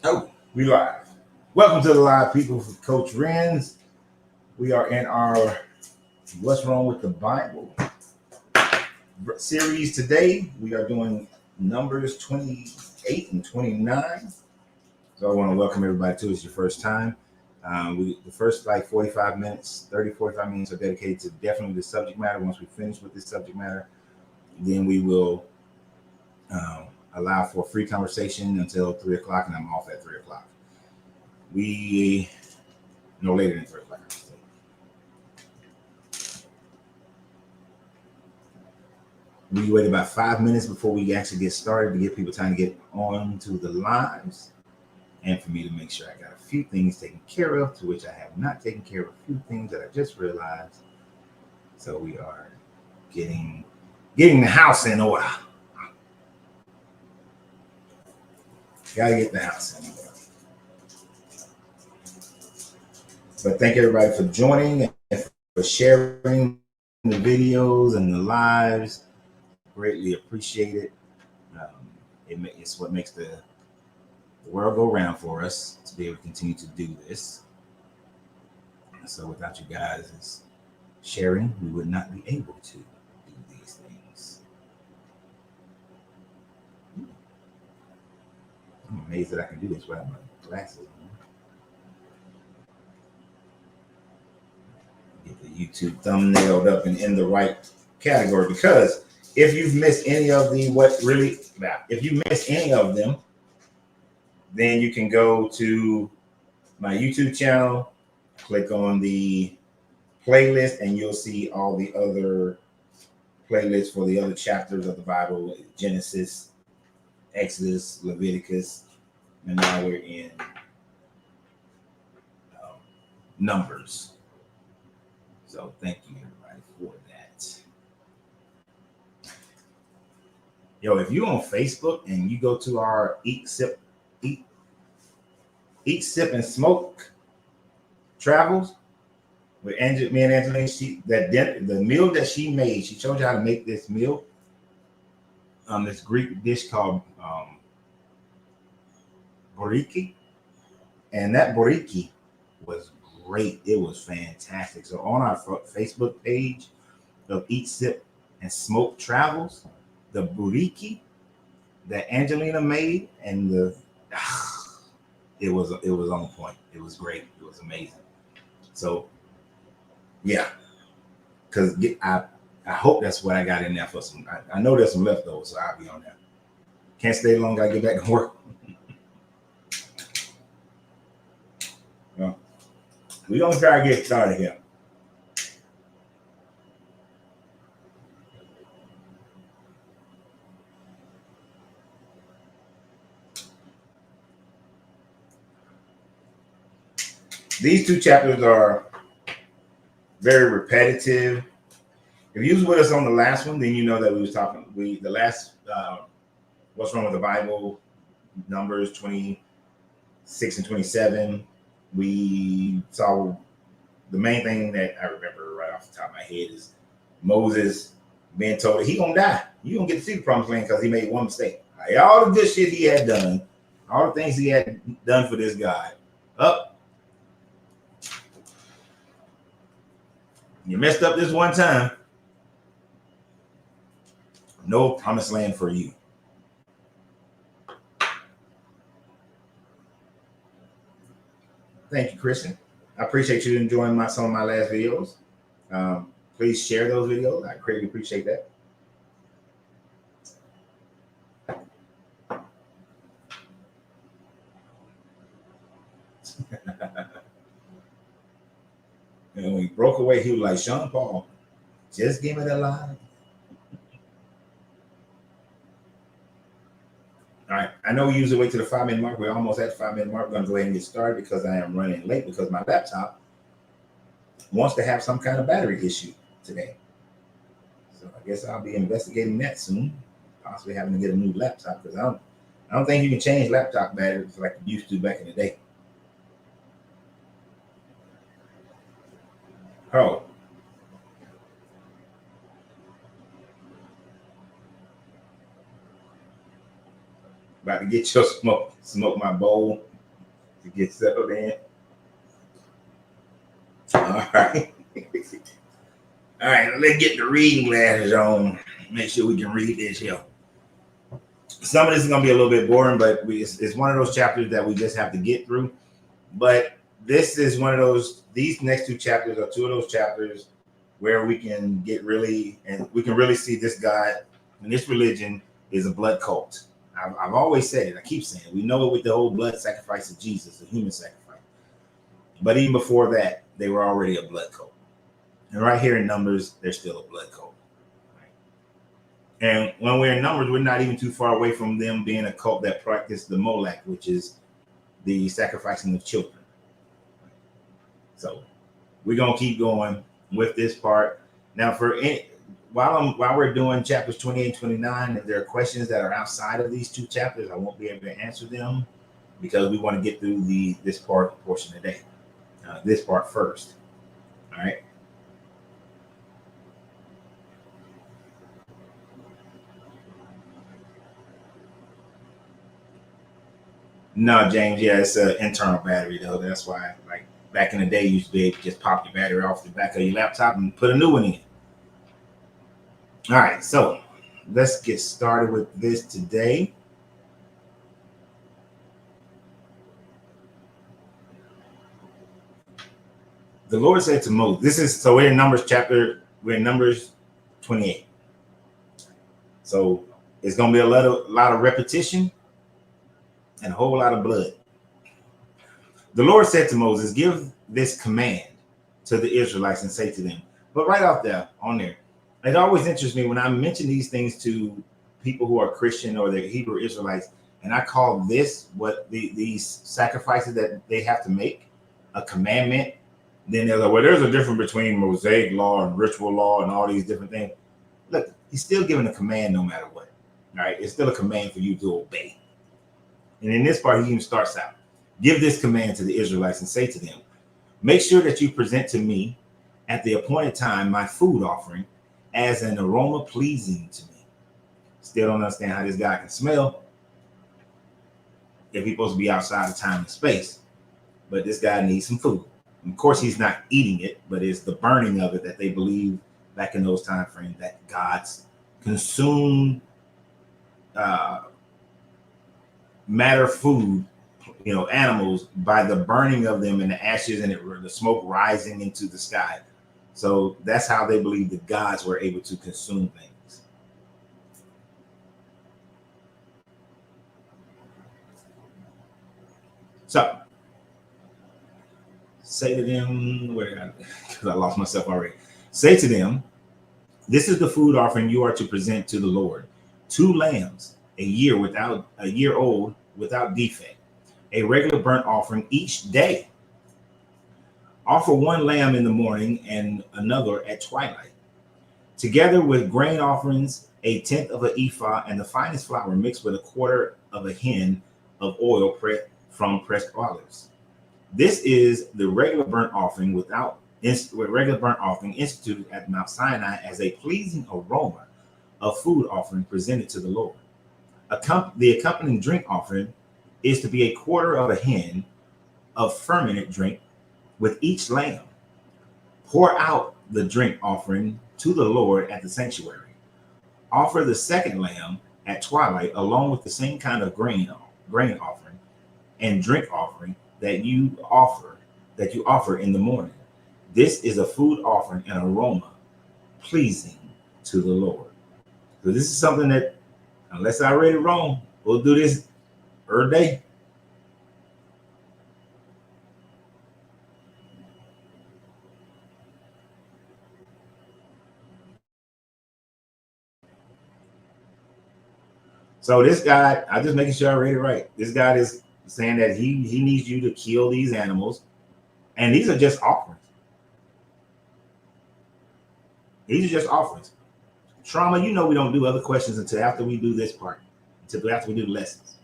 Oh, we live. Welcome to the live people for Coach Renz. We are in our What's Wrong with the Bible series today. We are doing Numbers 28 and 29. So I want to welcome everybody to it. It's your first time. The first 45 minutes, 45 minutes are dedicated to definitely the subject matter. Once we finish with this subject matter, then we will allow for free conversation until 3 o'clock, and I'm off at 3 o'clock. We no later than 3 o'clock. We wait about 5 minutes before we actually get started to give people time to get on to the lives, and for me to make sure I got a few things taken care of, to which I have not taken care of a few things that I just realized. So we are getting the house in order. Gotta get the house in order. But thank everybody for joining and for sharing the videos and the lives. Greatly appreciate it. It's what makes the world go round for us to be able to continue to do this. So without you guys sharing, we would not be able to do these things. I'm amazed that I can do this without my glasses on. Get the YouTube thumbnailed up and in the right category, because if you've missed any of the if you miss any of them, then you can go to my YouTube channel, click on the playlist, and you'll see all the other playlists for the other chapters of the Bible: Genesis, Exodus, Leviticus, and now we're in Numbers. So thank you everybody for that. Yo, if you're on Facebook and you go to our Eat, Sip, and Smoke Travels with me and Angelina, the meal that she made, she showed you how to make this meal. This Greek dish called boriki, and that boriki was great. It was fantastic. So on our Facebook page of Eat, Sip, and Smoke Travels, the boriki that Angelina made, and it was on point. It was great. It was amazing. So yeah, because I hope that's what I got in there for some. I know there's some leftovers, so I'll be on there. Can't stay long. I get back to work. Well, we're gonna try to get started here. These two chapters are very repetitive. If you was with us on the last one, then you know that we was talking. The last What's Wrong with the Bible, Numbers 26 and 27. We saw the main thing that I remember right off the top of my head is Moses being told that he gonna die. You gonna get to see the promised land because he made one mistake. Like, all the good shit he had done, all the things he had done for this God, you messed up this one time. No promised land for you. Thank you, Christian. I appreciate you enjoying some of my last videos. Please share those videos. I greatly appreciate that. And when he broke away, he was like, Sean Paul, just give me the line. All right, I know we usually wait to the 5-minute mark. We're almost at the 5-minute mark. We're going to go ahead and get started because I am running late because my laptop wants to have some kind of battery issue today. So I guess I'll be investigating that soon, possibly having to get a new laptop, because I don't think you can change laptop batteries like you used to back in the day. Oh. About to get your smoke my bowl. to get settled in. All right. All right, let's get the reading glasses on. Make sure we can read this here. Some of this is going to be a little bit boring, but it's one of those chapters that we just have to get through. But this is one of those, these next two chapters are two of those chapters where we can get really, and we can really see this God and this religion is a blood cult. I've always said it. I keep saying it. We know it with the whole blood sacrifice of Jesus, the human sacrifice. But even before that, they were already a blood cult. And right here in Numbers, they're still a blood cult. Right? And when we're in Numbers, we're not even too far away from them being a cult that practiced the Molech, which is the sacrificing of children. So we're going to keep going with this part. Now, while we're doing chapters 28 and 29, if there are questions that are outside of these two chapters, I won't be able to answer them because we want to get through this portion today. This part first. All right. No, James. Yeah, it's an internal battery though. That's why, like back in the day, you used to be able to just pop your battery off the back of your laptop and put a new one in. All right, so let's get started with this today. The Lord said to Moses, we're in Numbers 28. So it's going to be a lot of repetition and a whole lot of blood. The Lord said to Moses, give this command to the Israelites and say to them, but right out there on there, it always interests me when I mention these things to people who are Christian or the Hebrew Israelites, and I call this what these sacrifices that they have to make a commandment. Then they're like, well, there's a difference between Mosaic law and ritual law and all these different things. Look, he's still giving a command no matter what. All right, it's still a command for you to obey. And in this part, he even starts out, give this command to the Israelites and say to them, make sure that you present to me at the appointed time my food offering as an aroma pleasing to me. Still don't understand how this guy can smell if he's supposed to be outside of time and space. But this guy needs some food. And of course, he's not eating it, but it's the burning of it that they believe back in those time frames that God's consumed matter food, animals by the burning of them and the ashes and the smoke rising into the sky. So that's how they believe the gods were able to consume things. So say to them, because I lost myself already. Say to them, this is the food offering you are to present to the Lord. 2 lambs, a year old without defect, a regular burnt offering each day. Offer 1 lamb in the morning and another at twilight. Together with grain offerings, 1/10 of an ephah and the finest flour mixed with 1/4 of a hin of oil from pressed olives. This is the regular burnt offering instituted at Mount Sinai as a pleasing aroma of food offering presented to the Lord. The accompanying drink offering is to be 1/4 of a hin of fermented drink with each lamb. Pour out the drink offering to the Lord at the sanctuary. Offer the second lamb at twilight along with the same kind of grain offering and drink offering that you offer in the morning. This is a food offering and aroma pleasing to the Lord. So this is something that, unless I read it wrong, we'll do this every day. So this guy, I'm just making sure I read it right. This guy is saying that he needs you to kill these animals, and these are just offerings. These are just offerings. Trauma, we don't do other questions until after we do this part, until after we do the lessons.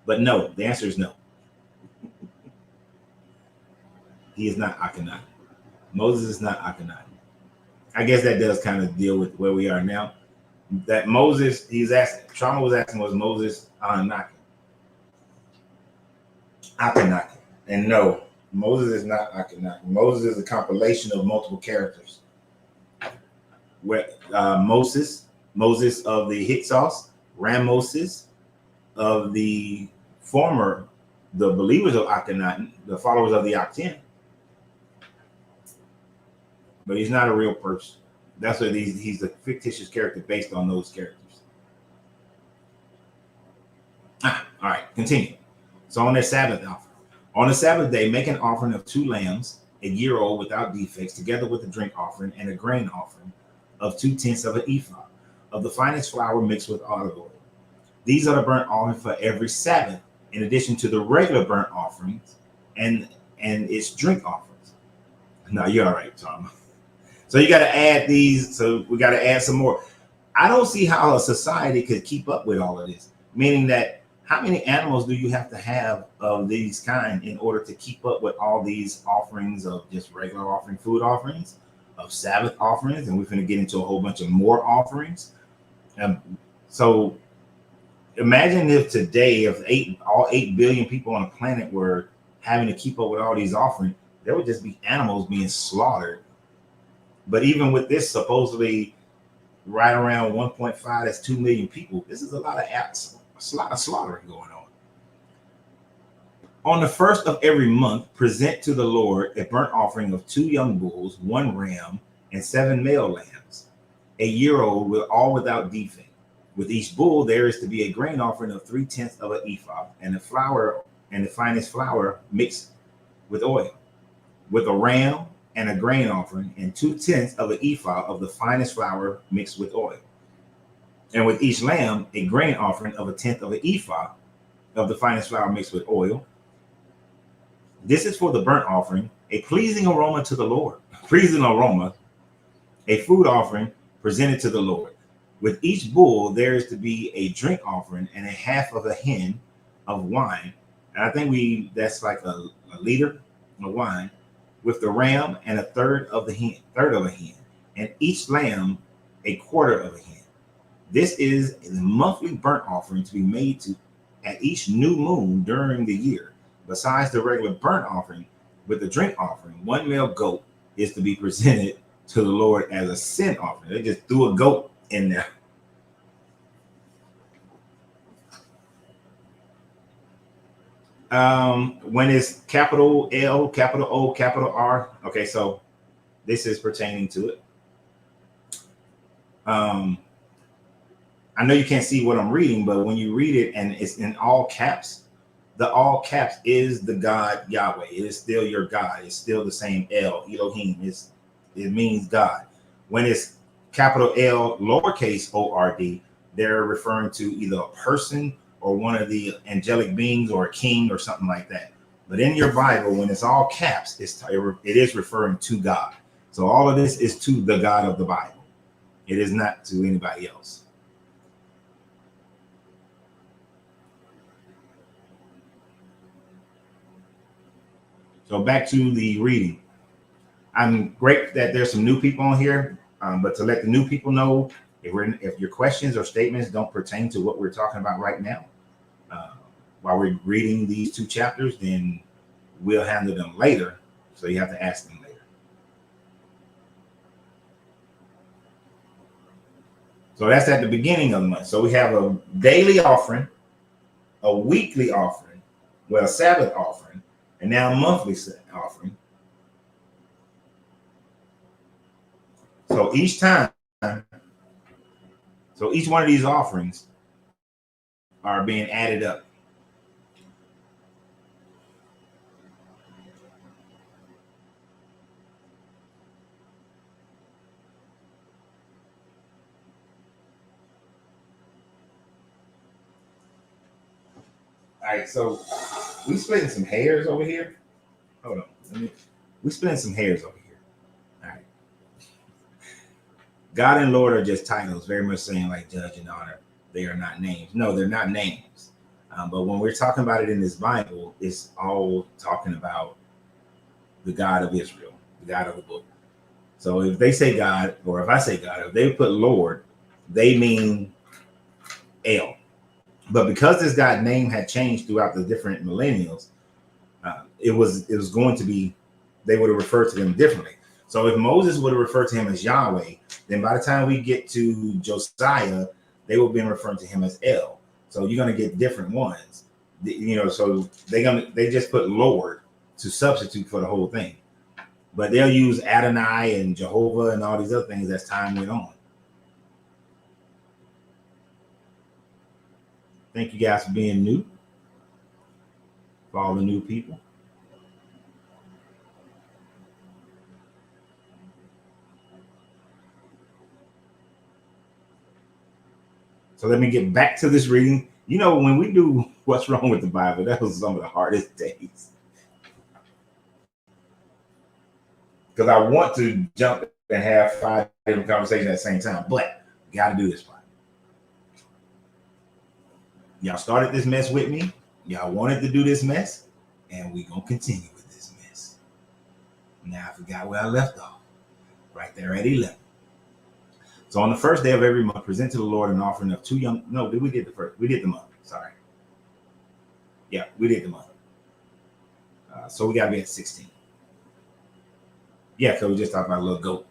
But no, the answer is no. He is not Akhenaten. Moses is not Akhenaten. I guess that does kind of deal with where we are now. That Moses, Trauma was asking, was Moses Anunnaki? Akanaki. And no, Moses is not Akanaki. Moses is a compilation of multiple characters. Where Moses of the Hyksos, Ramoses of the former, the believers of Akhenaten, the followers of the Aten. But he's not a real person. That's what he's a fictitious character based on those characters. All right, continue. So on their Sabbath offering. On the Sabbath day, make an offering of 2 lambs, a year old without defects, together with a drink offering and a grain offering of 2/10 of an ephah of the finest flour mixed with olive oil. These are the burnt offering for every Sabbath, in addition to the regular burnt offerings and its drink offerings. No, you're all right, Tom. So you got to add these. So we got to add some more. I don't see how a society could keep up with all of this. Meaning that how many animals do you have to have of these kind in order to keep up with all these offerings of just regular offering, food offerings, of Sabbath offerings, and we're going to get into a whole bunch of more offerings. So imagine if today, if all 8 billion people on the planet were having to keep up with all these offerings, there would just be animals being slaughtered. But even with this supposedly right around 1.5, that's 2 million people, this is a lot of slaughtering going on. On the first of every month, present to the Lord a burnt offering of 2 young bulls, 1 ram, and 7 male lambs, a year old, without defect. With each bull, there is to be a grain offering of 3/10 of an ephah, and the flour and the finest flour mixed with oil. With a ram and a grain offering, and 2/10 of an ephah of the finest flour mixed with oil. And with each lamb, a grain offering of 1/10 of an ephah of the finest flour mixed with oil. This is for the burnt offering, a pleasing aroma to the Lord. Pleasing aroma, a food offering presented to the Lord. With each bull, there is to be a drink offering and a half of a hin of wine. And I think that's like a liter of wine. With the ram and a third of a hin, and each lamb a quarter of a hin. This is the monthly burnt offering to be made at each new moon during the year. Besides the regular burnt offering, with the drink offering, 1 male goat is to be presented to the Lord as a sin offering. They just threw a goat in there. When it's capital L, capital O, capital R. Okay, so this is pertaining to it. I know you can't see what I'm reading, but when you read it and it's in all caps, the all caps is the God Yahweh. It is still your God. It's still the same El, Elohim. It means God. When it's capital L, lowercase O-R-D, they're referring to either a person or one of the angelic beings or a king or something like that. But in your Bible, when it's all caps, it is referring to God. So all of this is to the God of the Bible. It is not to anybody else. So back to the reading. I'm great that there's some new people on here, but to let the new people know, if your questions or statements don't pertain to what we're talking about right now, while we're reading these 2 chapters, then we'll handle them later. So you have to ask them later. So that's at the beginning of the month. So we have a daily offering, a weekly offering, a Sabbath offering, and now a monthly offering. So each one of these offerings are being added up. All right, so we splitting some hairs over here. Hold on, we splitting some hairs over here. All right. God and Lord are just titles, very much saying like judge and honor. They are not names. No, they're not names. But when we're talking about it in this Bible, it's all talking about the God of Israel, the God of the book. So if they say God, or if I say God, if they put Lord, they mean El. But because this God's name had changed throughout the different millennials, It was going to be, they would have referred to them differently. So if Moses would have referred to him as Yahweh, then by the time we get to Josiah, they would have been referring to him as El. So you're going to get different ones, so they just put Lord to substitute for the whole thing. But they'll use Adonai and Jehovah and all these other things as time went on. Thank you guys for being new, for all the new people. So let me get back to this reading. When we do What's Wrong with the Bible, that was some of the hardest days. Because I want to jump and have 5 different conversations at the same time, but got to do this part. Y'all started this mess with me. Y'all wanted to do this mess, and we're going to continue with this mess. Now I forgot where I left off. Right there at 11. So on the first day of every month, present to the Lord an offering of 2 young. No, we did the first. We did the month. Sorry. Yeah, we did the month. So we got to be at 16. Yeah, because we just talked about a little goat.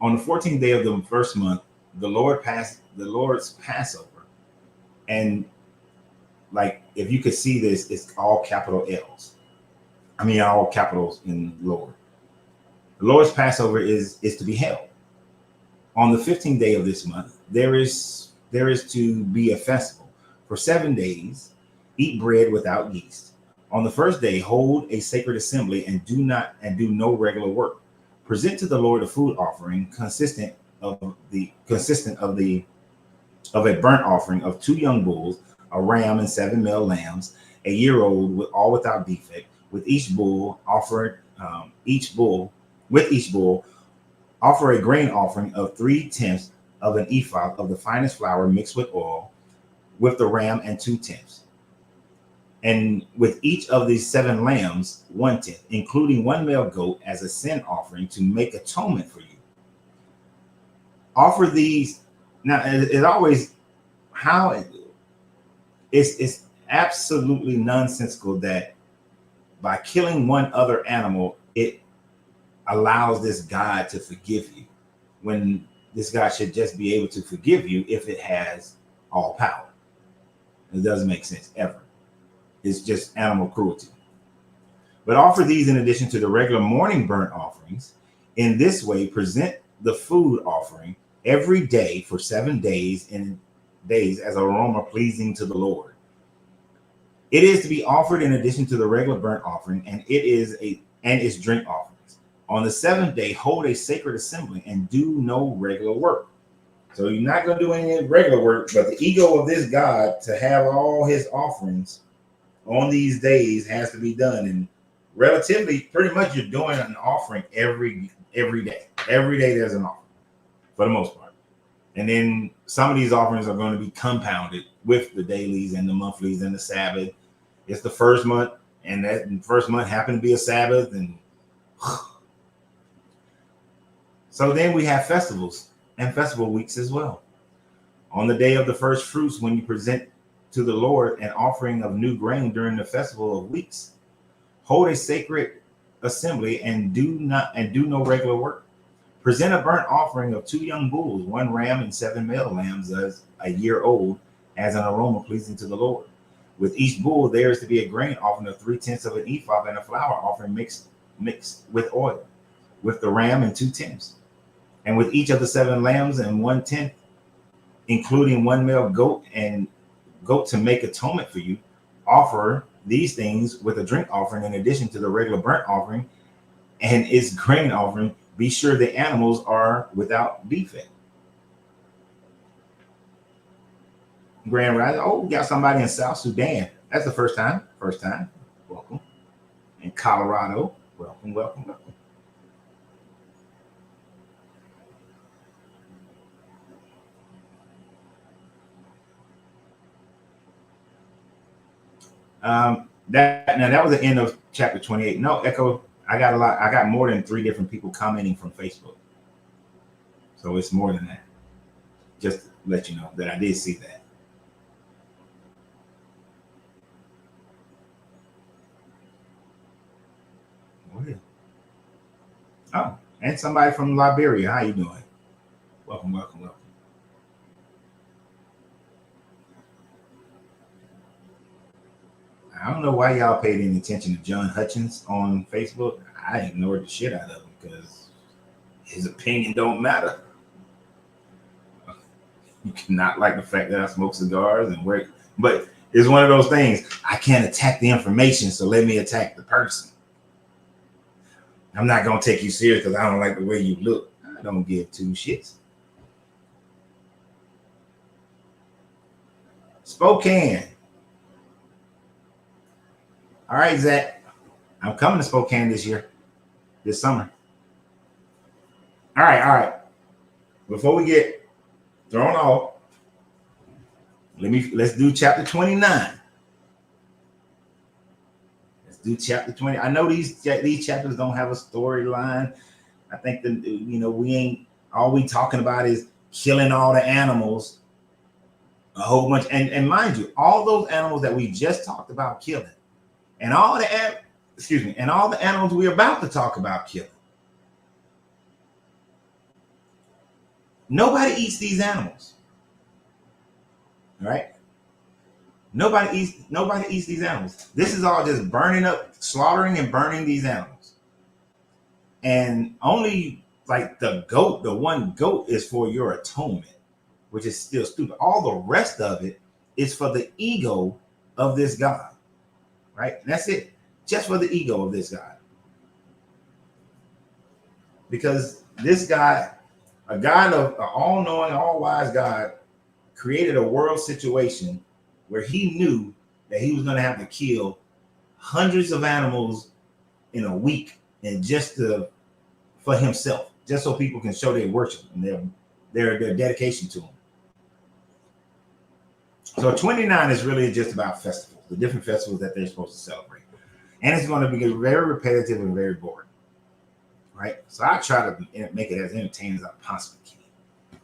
On the 14th day of the first month, the Lord's Passover. And like, if you could see this, it's all capital L's. I mean, all capitals in Lord. The Lord's Passover is to be held. On the 15th day of this month, there is to be a festival. For 7 days, eat bread without yeast. On the first day, hold a sacred assembly and do no regular work. Present to the Lord a food offering consistent of a burnt offering of 2 young bulls, a ram, and 7 male lambs, a year old, without defect. With each bull, offer a grain offering of 3/10 of an ephah of the finest flour mixed with oil, with the ram, and 2/10. And with each of these 7 lambs, 1/10, including 1 male goat as a sin offering to make atonement for you. Offer these. Now, it's absolutely nonsensical that by killing one other animal, it allows this God to forgive you, when this God should just be able to forgive you if it has all power. It doesn't make sense ever. It's just animal cruelty. But offer these in addition to the regular morning burnt offerings. In this way, present the food offering every day for 7 days as aroma pleasing to the Lord. It is to be offered in addition to the regular burnt offering, and its drink offerings. On the 7th day, hold a sacred assembly and do no regular work. So you're not going to do any regular work, but the ego of this God to have all his offerings on these days has to be done. And relatively, pretty much you're doing an offering every day. Every day there's an offering for the most part. And then some of these offerings are going to be compounded with the dailies and the monthlies and the Sabbath. It's the first month, and that first month happened to be a Sabbath. And so then we have festivals and festival weeks as well. On the day of the first fruits, when you present to the Lord an offering of new grain during the festival of weeks, hold a sacred assembly and do no regular work. Present a burnt offering of 2 young bulls, 1 ram, and 7 male lambs as a year old, as an aroma pleasing to the Lord. With each bull, there is to be a grain offering of 3/10 of an ephah and a flour offering mixed with oil, with the ram, and 2/10. And with each of the 7 lambs and 1/10, including 1 male goat to make atonement for you, offer these things with a drink offering in addition to the regular burnt offering and its grain offering. Be sure the animals are without defect. Grand Rising. Oh, we got somebody in South Sudan. That's the first time. First time. Welcome. In Colorado. Welcome, welcome, welcome. That was the end of chapter 28. No, Echo, I got a lot. I got more than 3 different people commenting from Facebook. So it's more than that. Just to let you know that I did see that. Oh, and somebody from Liberia. How you doing? Welcome, welcome, welcome. I don't know why y'all paid any attention to John Hutchins on Facebook. I ignored the shit out of him because his opinion don't matter. You cannot like the fact that I smoke cigars and work, but it's one of those things. I can't attack the information, so let me attack the person. I'm not gonna take you serious because I don't like the way you look. I don't give 2 shits. Spokane. All right, Zach. I'm coming to Spokane this summer. All right. Before we get thrown off, let's do chapter 29. Let's do chapter 20. I know these chapters don't have a storyline. I think that we ain't all we talking about is killing all the animals, a whole bunch, and mind you, all those animals that we just talked about killing, and all the animals we're about to talk about killing. Nobody eats these animals. All right? Nobody eats these animals. This is all just burning up, slaughtering and burning these animals. And only like the one goat is for your atonement, which is still stupid. All the rest of it is for the ego of this God. Right? And that's it. Just for the ego of this God. Because this God, a God of an all-knowing, all-wise God, created a world situation where he knew that he was going to have to kill hundreds of animals in a week, and for himself, just so people can show their worship and their dedication to him. So 29 is really just about festivals, the different festivals that they're supposed to celebrate. And it's going to be very repetitive and very boring. Right? So I try to make it as entertaining as I possibly can.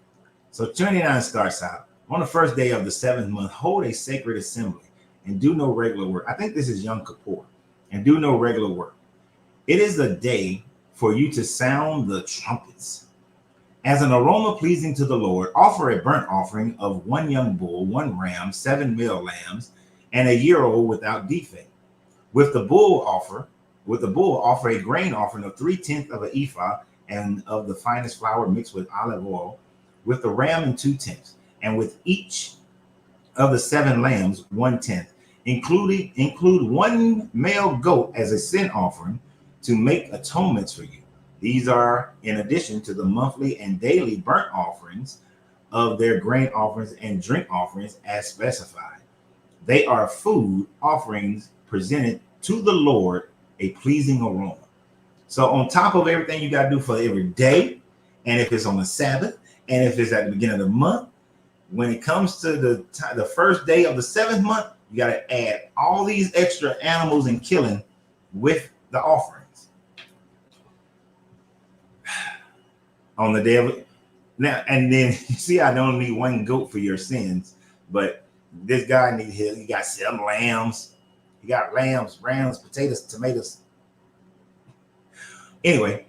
So 29 starts out, on the first day of the 7th month, hold a sacred assembly and do no regular work. I think this is Yom Kippur. And do no regular work. It is a day for you to sound the trumpets. As an aroma pleasing to the Lord, offer a burnt offering of 1 young bull, 1 ram, 7 male lambs, and a year-old without defect. With the bull, offer a grain offering of 3/10 of an ephah and of the finest flour mixed with olive oil. With the ram and 2/10, and with each of the 7 lambs 1/10. Include 1 male goat as a sin offering to make atonements for you. These are in addition to the monthly and daily burnt offerings of their grain offerings and drink offerings as specified. They are food offerings presented to the Lord, a pleasing aroma. So on top of everything you got to do for every day, and if it's on the Sabbath, and if it's at the beginning of the month, when it comes to the first day of the 7th month, you got to add all these extra animals and killing with the offerings. On the day of it. Now, and then you see, I don't need 1 goat for your sins, but this guy he got 7 lambs. He got lambs, rams, potatoes, tomatoes. Anyway,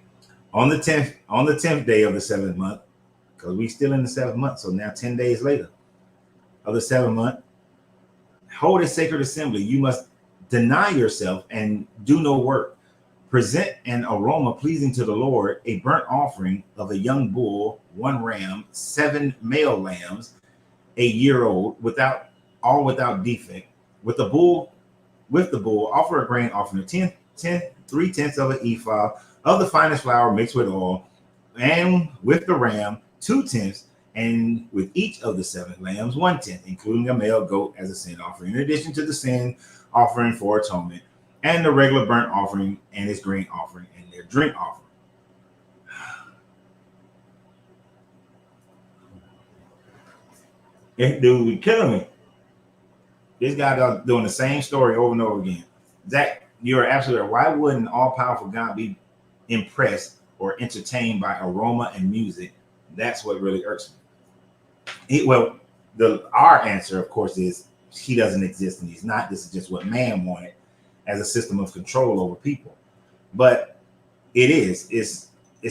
on the 10th day of the 7th month, because we still in the 7th month, so now 10 days later of the 7th month, hold a sacred assembly. You must deny yourself and do no work. Present an aroma pleasing to the Lord, a burnt offering of a young bull, 1 ram, 7 male lambs, a year-old, without defect. With the bull, offer a grain offering of 3/10 of an ephah of the finest flour mixed with oil, and with the ram 2/10, and with each of the 7 lambs 1/10, including a male goat as a sin offering, in addition to the sin offering for atonement, and the regular burnt offering and its grain offering and their drink offering. This dude killing me. This guy doing the same story over and over again. Zach, you're absolutely right. Why wouldn't all-powerful God be impressed or entertained by aroma and music? That's what really irks me. Well, our answer, of course, is he doesn't exist and he's not. This is just what man wanted as a system of control over people. But it's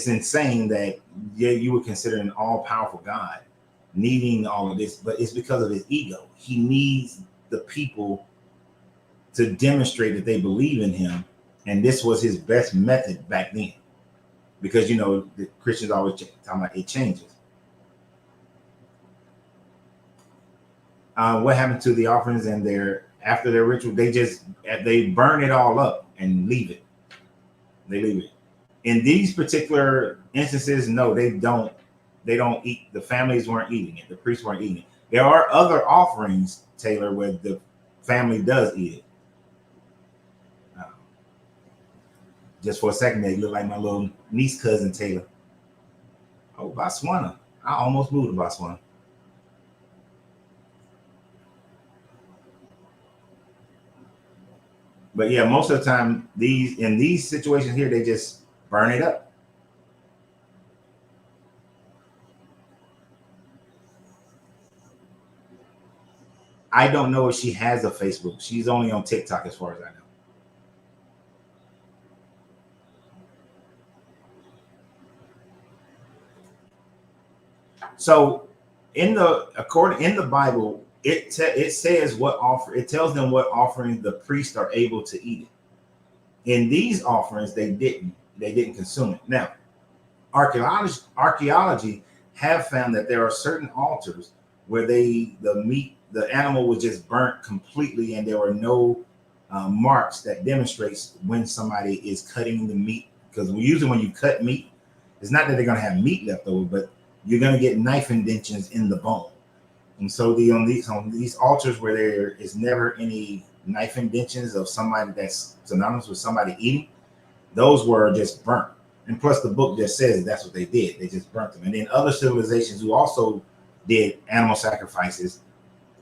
insane that you would consider an all-powerful God needing all of this, but it's because of his ego. He needs the people to demonstrate that they believe in him, and this was his best method back then. Because the Christians always talking about it changes. What happened to the offerings and after their ritual? They burn it all up and leave it. They leave it. In these particular instances, no, they don't. They don't eat. The families weren't eating it. The priests weren't eating it. There are other offerings, Taylor, where the family does eat it. Just for a second, they look like my little niece cousin Taylor. Oh, Botswana. I almost moved to Botswana. But yeah, most of the time, in these situations here, they just burn it up. I don't know if she has a Facebook. She's only on TikTok as far as I know. So in the Bible, it says it tells them what offerings the priests are able to eat it. In these offerings, they didn't consume it. Now, archaeology have found that there are certain altars where the animal was just burnt completely, and there were no marks that demonstrates when somebody is cutting the meat. Because usually when you cut meat, it's not that they're going to have meat left over, but you're going to get knife indentions in the bone. And so on these altars where there is never any knife indentions of somebody that's synonymous with somebody eating, those were just burnt. And plus the book just says that's what they did. They just burnt them. And then other civilizations who also did animal sacrifices,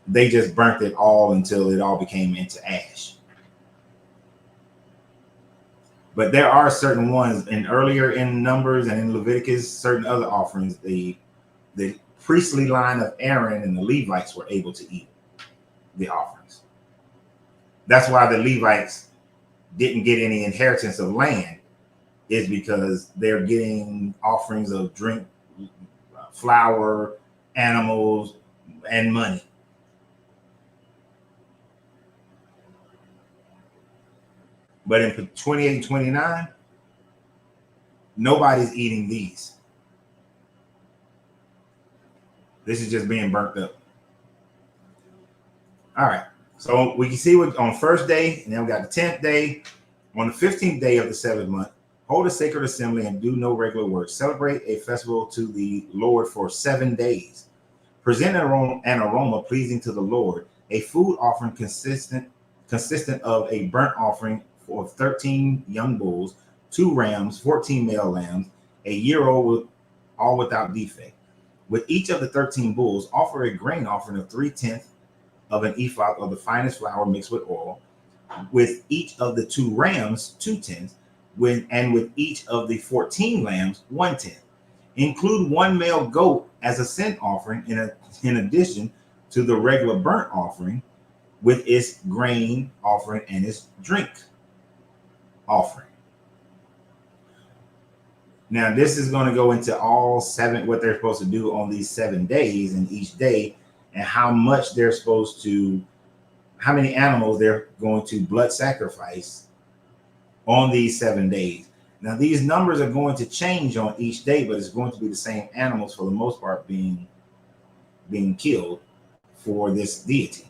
they just burnt it all until it all became into ash. But there are certain ones, and earlier in Numbers and in Leviticus, certain other offerings, the priestly line of Aaron and the Levites were able to eat the offerings. That's why the Levites didn't get any inheritance of land, is because they're getting offerings of drink, flour, animals, and money. But in 28 and 29, nobody's eating these. This is just being burnt up. All right. So we can see what on first day, and then we got the 10th day. On the 15th day of the 7th month, hold a sacred assembly and do no regular work. Celebrate a festival to the Lord for 7 days. Present an aroma pleasing to the Lord, a food offering consistent of a burnt offering for 13 young bulls, 2 rams, 14 male lambs, a year-old all without defect. With each of the 13 bulls, offer a grain offering of 3/10 of an ephah of the finest flour mixed with oil. With each of the 2 rams, 2/10, and with each of the 14 lambs, 1/10. Include 1 male goat as a sin offering in addition to the regular burnt offering with its grain offering and its drink offering. Now, this is going to go into all 7, what they're supposed to do on these 7 days and each day, and how much they're supposed to, how many animals they're going to blood sacrifice on these 7 days. Now, these numbers are going to change on each day, but it's going to be the same animals for the most part being killed for this deity.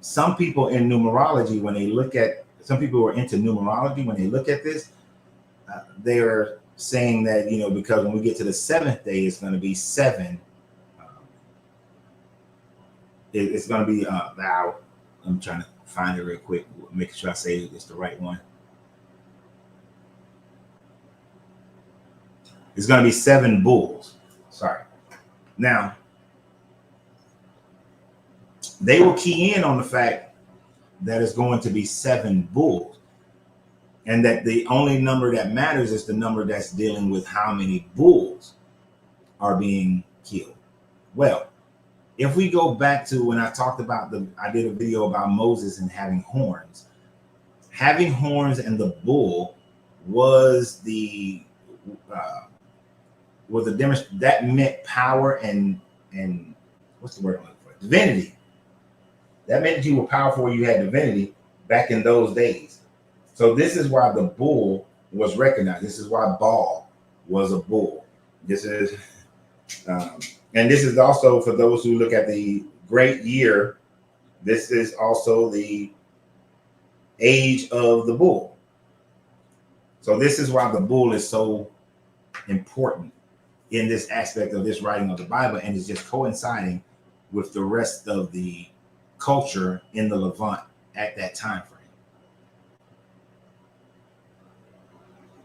Some people in numerology, when they look at, some people who are into numerology, when they look at this, they're saying that, because when we get to the 7th day, it's going to be 7. It's going to be, now I'm trying to find it real quick, make sure I say it's the right one. It's going to be 7 bulls. Sorry. Now, they will key in on the fact that is going to be 7 bulls, and that the only number that matters is the number that's dealing with how many bulls are being killed. Well, if we go back to when I talked about I did a video about Moses and having horns. Having horns and the bull was the demonstration that meant power and what's the word I'm looking for? Divinity. That meant you were powerful. You had divinity back in those days. So this is why the bull was recognized. This is why Baal was a bull. This is, and this is also for those who look at the great year. This is also the age of the bull. So this is why the bull is so important in this aspect of this writing of the Bible, and is just coinciding with the rest of the culture in the Levant at that time frame.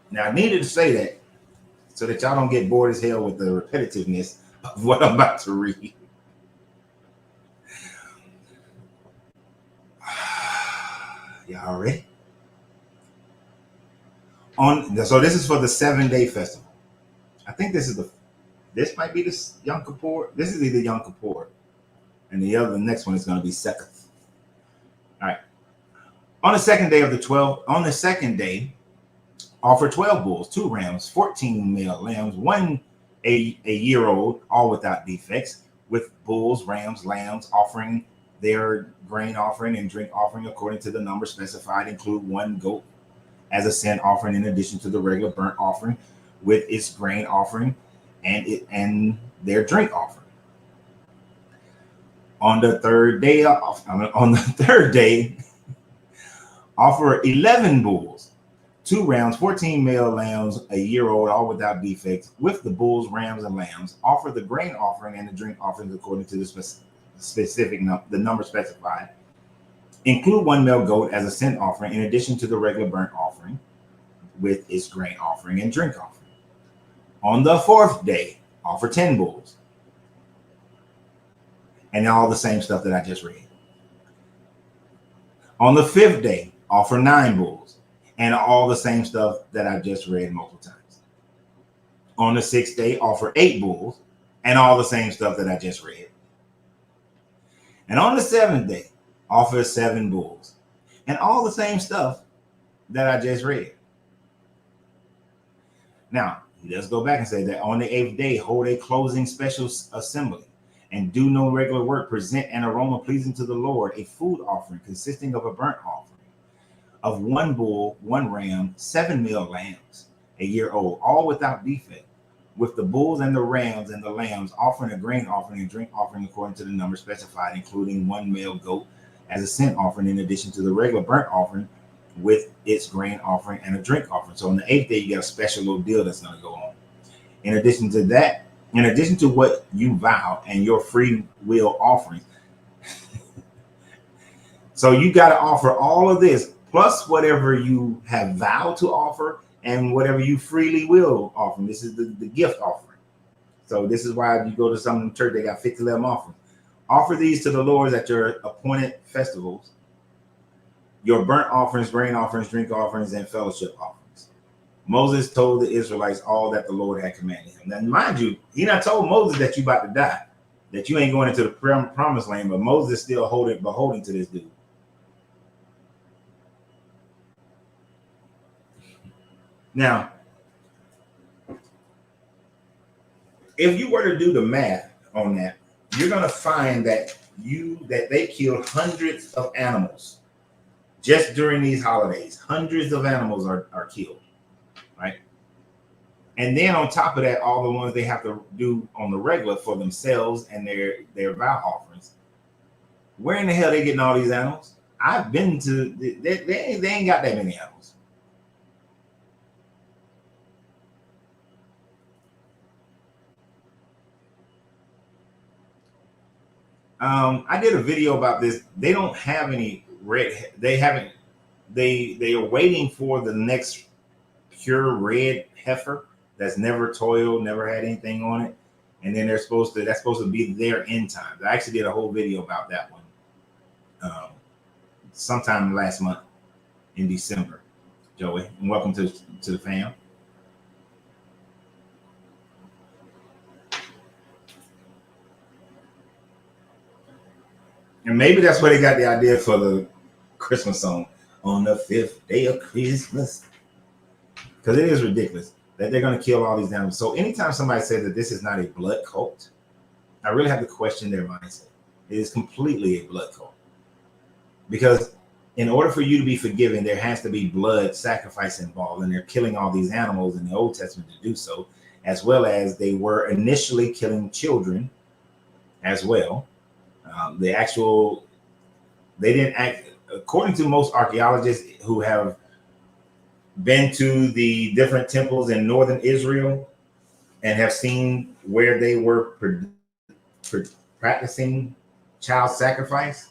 Now, I needed to say that so that y'all don't get bored as hell with the repetitiveness of what I'm about to read. Y'all ready? So this is for the 7-day festival. I think this might be the Yom Kippur. This is either Yom Kippur, and the next one is going to be Sekath. All right. On the second day, offer 12 bulls, 2 rams, 14 male lambs, 1 a year-old, all without defects, with bulls, rams, lambs, offering their grain offering and drink offering according to the number specified. Include 1 goat as a sin offering in addition to the regular burnt offering with its grain offering and their drink offering. On the third day, offer 11 bulls, 2 rams, 14 male lambs, a year-old, all without defects, with the bulls, rams, and lambs. Offer the grain offering and the drink offerings according to the number specified. Include 1 male goat as a sin offering in addition to the regular burnt offering with its grain offering and drink offering. On the 4th day, offer 10 bulls and all the same stuff that I just read. On the 5th day, offer 9 bulls and all the same stuff that I just read multiple times. On the 6th day, offer 8 bulls and all the same stuff that I just read. And on the 7th day, offer 7 bulls and all the same stuff that I just read. Now, he does go back and say that on the 8th day, hold a closing special assembly and do no regular work. Present an aroma pleasing to the Lord, a food offering consisting of a burnt offering of 1 bull, 1 ram, 7 male lambs, a year old, all without defect, with the bulls and the rams and the lambs offering a grain offering and drink offering according to the number specified, including 1 male goat as a sin offering in addition to the regular burnt offering with its grain offering and a drink offering. So on the 8th day, you got a special little deal that's going to go on. In addition to that, in addition to what you vow and your free will offerings, so you got to offer all of this plus whatever you have vowed to offer and whatever you freely will offer. This is the gift offering. So this is why if you go to some church, they got 50 of them offerings. Offer these to the Lord at your appointed festivals, your burnt offerings, grain offerings, drink offerings, and fellowship offerings. Moses told the Israelites all that the Lord had commanded him. Now, mind you, he not told Moses that you about to die, that you ain't going into the promised land, but Moses still beholding to this dude. Now, if you were to do the math on that, you're going to find that they killed hundreds of animals just during these holidays. Hundreds of animals are killed, right? And then on top of that, all the ones they have to do on the regular for themselves and their vow offerings. Where in the hell they getting all these animals? I've been to, they ain't got that many animals. I did a video about this. They don't have any red. They are waiting for the next pure red heifer that's never toiled, never had anything on it. And then that's supposed to be their end time. I actually did a whole video about that one. sometime last month in December, Joey. And welcome to the fam. And maybe that's where they got the idea for the Christmas song, on the 5th day of Christmas. Because it is ridiculous that they're going to kill all these animals. So anytime somebody says that this is not a blood cult, I really have to question their mindset. It is completely a blood cult. Because in order for you to be forgiven, there has to be blood sacrifice involved. And they're killing all these animals in the Old Testament to do so, as well as they were initially killing children as well. They didn't act, according to most archaeologists who have been to the different temples in northern Israel and have seen where they were practicing child sacrifice.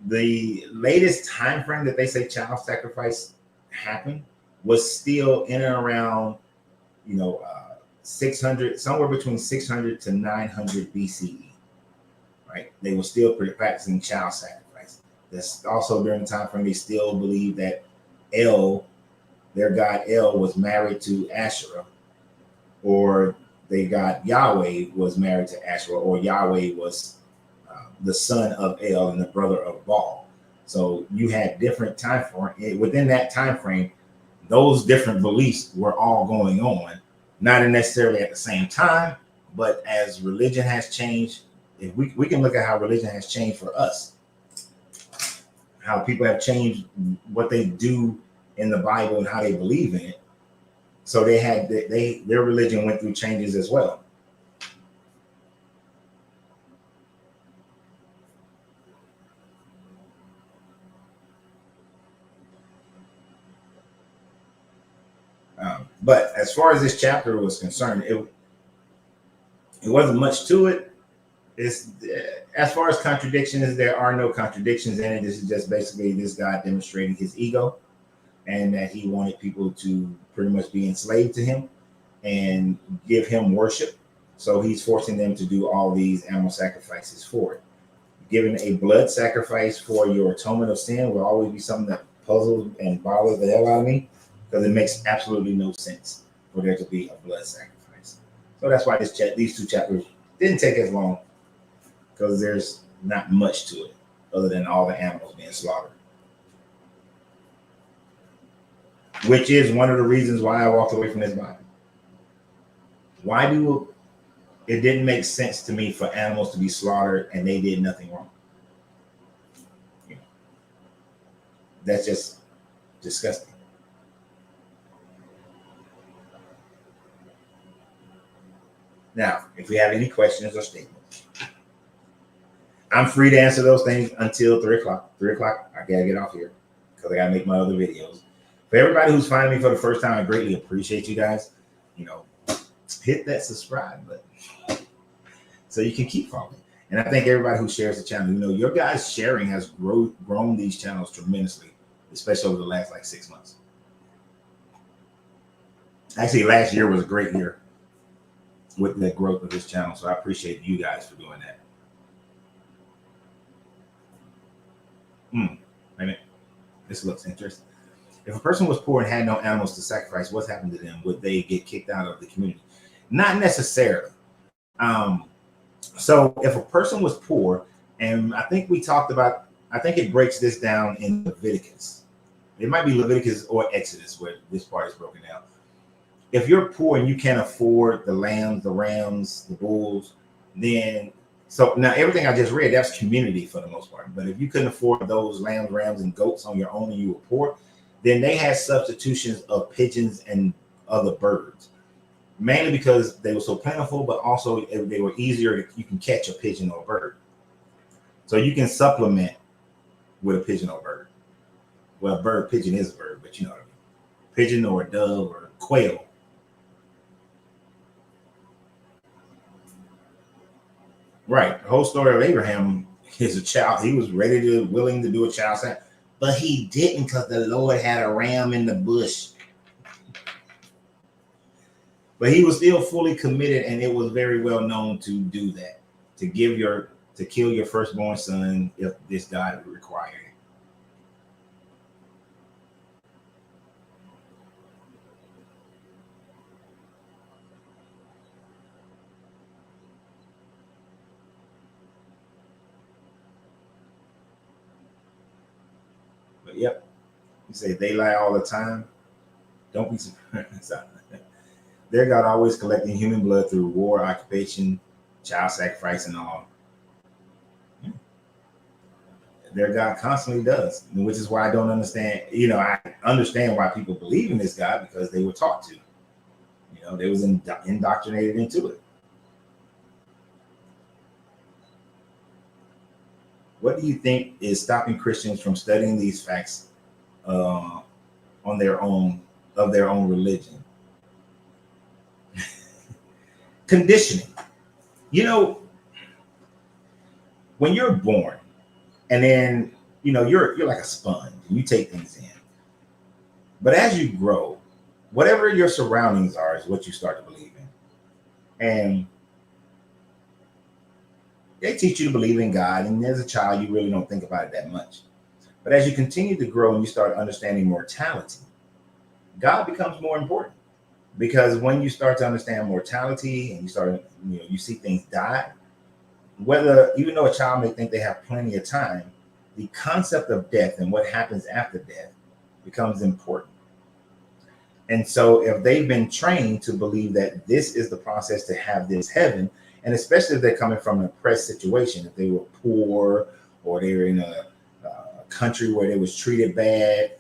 The latest time frame that they say child sacrifice happened was still in and around, 600, somewhere between 600 to 900 BCE. Right? They were still practicing child sacrifice. That's also during the time frame they still believe that El, their god El, was married to Asherah, or their god Yahweh was married to Asherah, or Yahweh was the son of El and the brother of Baal. So you had different time frame within that time frame. Those different beliefs were all going on, not necessarily at the same time, but as religion has changed. If we can look at how religion has changed for us, how people have changed what they do in the Bible and how they believe in it. So their religion went through changes as well. But as far as this chapter was concerned, it wasn't much to it. It's, as far as contradictions, there are no contradictions in it. This is just basically this guy demonstrating his ego and that he wanted people to pretty much be enslaved to him and give him worship. So he's forcing them to do all these animal sacrifices for it. Giving a blood sacrifice for your atonement of sin will always be something that puzzles and bothers the hell out of me, because it makes absolutely no sense for there to be a blood sacrifice. So that's why these two chapters didn't take as long, because there's not much to it other than all the animals being slaughtered. Which is one of the reasons why I walked away from this Bible. It didn't make sense to me for animals to be slaughtered and they did nothing wrong. That's just disgusting. Now, if we have any questions or statements, I'm free to answer those things until 3 o'clock. 3 o'clock, I gotta get off here because I gotta make my other videos. For everybody who's finding me for the first time, I greatly appreciate you guys. Hit that subscribe button so you can keep following. And I thank everybody who shares the channel. Your guys' sharing has grown these channels tremendously, especially over the last 6 months. Actually, last year was a great year with the growth of this channel. So I appreciate you guys for doing that. Wait a minute. This looks interesting. If a person was poor and had no animals to sacrifice, what's happened to them? Would they get kicked out of the community? Not necessarily. So if a person was poor, and I think it breaks this down in Leviticus. It might be Leviticus or Exodus where this part is broken down. If you're poor and you can't afford the lambs, the rams, the bulls, so now everything I just read, that's community for the most part. But if you couldn't afford those lambs, rams, and goats on your own and you were poor, then they had substitutions of pigeons and other birds, mainly because they were so plentiful, but also they were easier. You can catch a pigeon or a bird. So you can supplement with a pigeon or a bird. Well, pigeon is a bird, but you know what I mean. Pigeon or a dove or quail. Right. The whole story of Abraham is a child. He was willing to do a child sacrifice, but he didn't because the Lord had a ram in the bush. But he was still fully committed, and it was very well known to do that, to kill your firstborn son if this God required it. But yep, you say they lie all the time. Don't be surprised. Their God always collecting human blood through war, occupation, child sacrifice, and all. Their God constantly does, which is why I don't understand. I understand why people believe in this God because they were taught to. They was indoctrinated into it. What do you think is stopping Christians from studying these facts on their own of their own religion? Conditioning. When you're born, and then you're like a sponge, and you take things in. But as you grow, whatever your surroundings are is what you start to believe in. And they teach you to believe in God, and as a child, you really don't think about it that much. But as you continue to grow and you start understanding mortality, God becomes more important. Because when you start to understand mortality and you see things die, even though a child may think they have plenty of time, the concept of death and what happens after death becomes important. And so if they've been trained to believe that this is the process to have this heaven, and especially if they're coming from an oppressed situation, if they were poor or they were in a country where they was treated bad,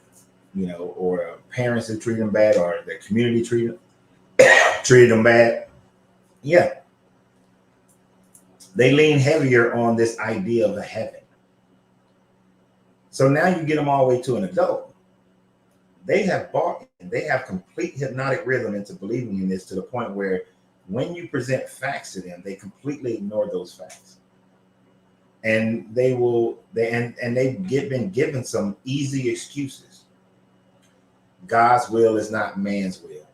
or parents who treated them bad, or their community treated them bad, they lean heavier on this idea of a heaven. So now you get them all the way to an adult. They have complete hypnotic rhythm into believing in this, to the point where when you present facts to them, they completely ignore those facts. And they've been given some easy excuses. God's will is not man's will.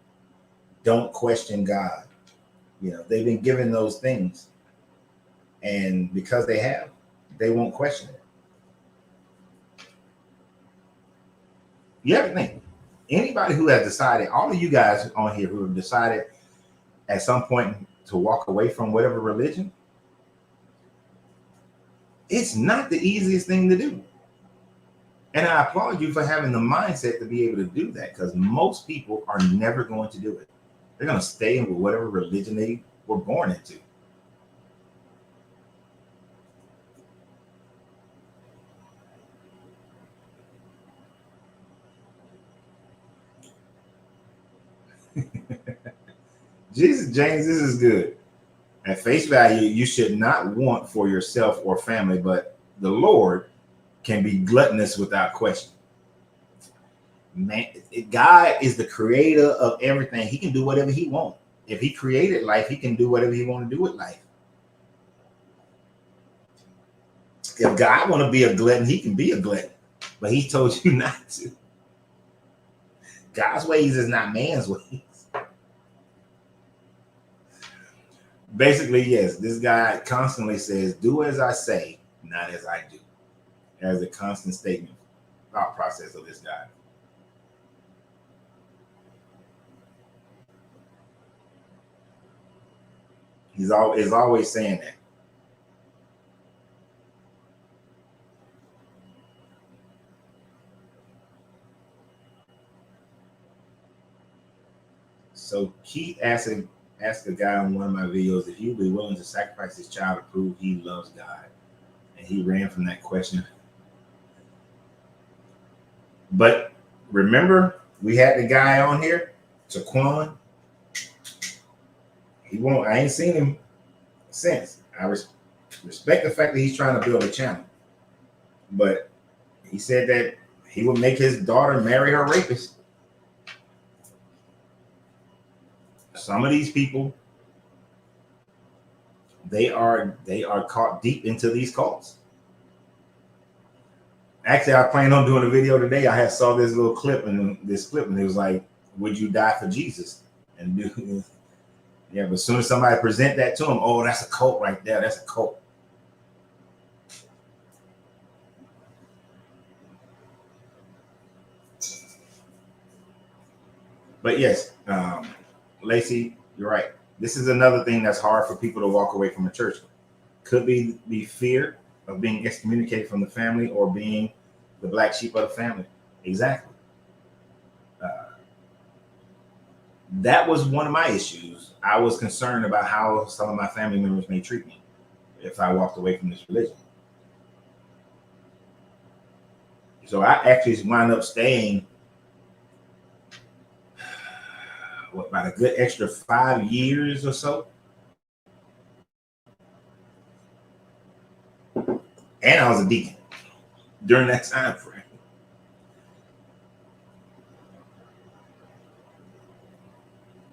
Don't question God. They've been given those things. And because they won't question it. You have to think. Anybody who has decided, all of you guys on here who have decided at some point to walk away from whatever religion, it's not the easiest thing to do. And I applaud you for having the mindset to be able to do that, because most people are never going to do it. They're going to stay with whatever religion they were born into. Jesus, James, this is good. At face value, you should not want for yourself or family, but the Lord can be gluttonous without question. Man, God is the creator of everything. He can do whatever he wants. If he created life, he can do whatever he wants to do with life. If God want to be a glutton, he can be a glutton, but he told you not to. God's ways is not man's ways. Basically, yes, this guy constantly says, do as I say, not as I do. As a constant statement, thought process of this guy. He's always saying that. So Keith asked a guy on one of my videos if he'd be willing to sacrifice his child to prove he loves God. And he ran from that question. But remember, we had the guy on here, Taquan. I ain't seen him since. I respect the fact that he's trying to build a channel. But he said that he would make his daughter marry her rapist. Some of these people, they are caught deep into these cults. Actually, I planned on doing a video today. I had saw this little clip, and it was like, "Would you die for Jesus?" And but as soon as somebody present that to him, oh, that's a cult right there. That's a cult. But yes, Lacey, you're right. This is another thing that's hard for people to walk away from a church. Could be the fear of being excommunicated from the family, or being the black sheep of the family. Exactly. That was one of my issues. I was concerned about how some of my family members may treat me if I walked away from this religion. So I actually wound up staying about a good extra 5 years or so. And I was a deacon during that time frame.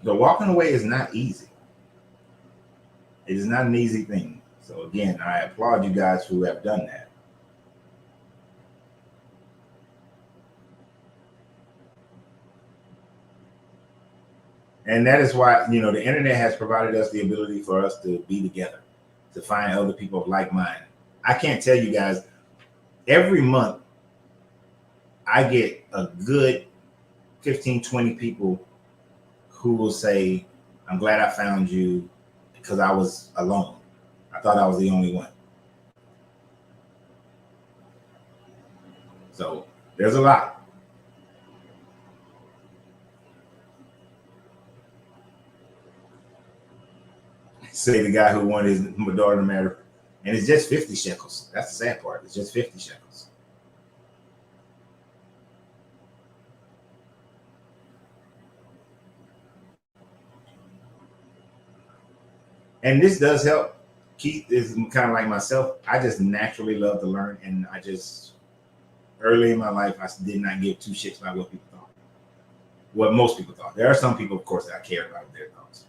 So walking away is not easy. It is not an easy thing. So again, I applaud you guys who have done that. And that is why, the internet has provided us the ability for us to be together, to find other people of like mind. I can't tell you guys, every month I get a good 15, 20 people who will say, I'm glad I found you because I was alone. I thought I was the only one. So there's a lot. Say the guy who wanted his daughter to marry, and it's just 50 shekels. That's the sad part. It's just 50 shekels. And this does help. Keith is kind of like myself. I just naturally love to learn, and I just early in my life I did not give two shits about what people thought, what most people thought. There are some people, of course, that I care about their thoughts.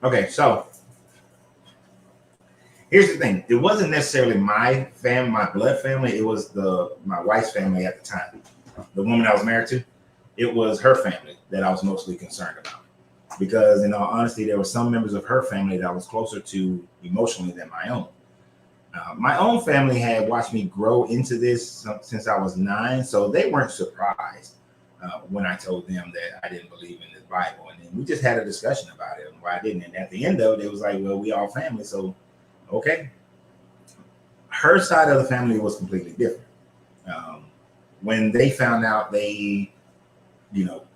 Okay, so here's the thing. It wasn't necessarily my family, my blood family. It was my wife's family at the time. The woman I was married to, it was her family that I was mostly concerned about. Because in all honesty, there were some members of her family that I was closer to emotionally than my own. My own family had watched me grow into this since I was 9, so they weren't surprised when I told them that I didn't believe in the Bible. And then we just had a discussion about it and why I didn't. And at the end of it, it was like, well, we all family, so okay. Her side of the family was completely different. When they found out, they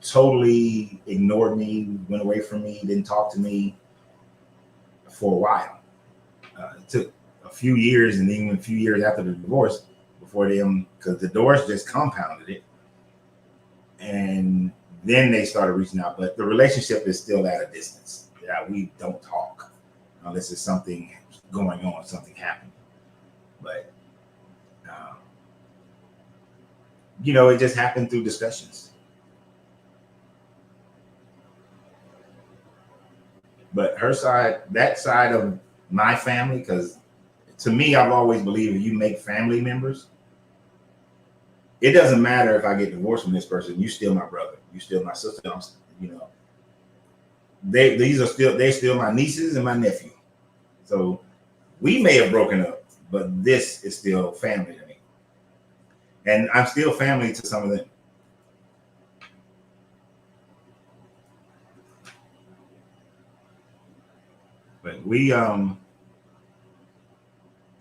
totally ignored me, went away from me, didn't talk to me for a while. It took a few years, and even a few years after the divorce, before them, because the divorce just compounded it. And then they started reaching out, but the relationship is still at a distance. Yeah, we don't talk unless there's something going on, something happening. But it just happened through discussions. But her side, that side of my family, because to me, I've always believed if you make family members, it doesn't matter if I get divorced from this person, you still my brother, you still my sister, they're still my nieces and my nephew. So we may have broken up, but this is still family to me. And I'm still family to some of them. But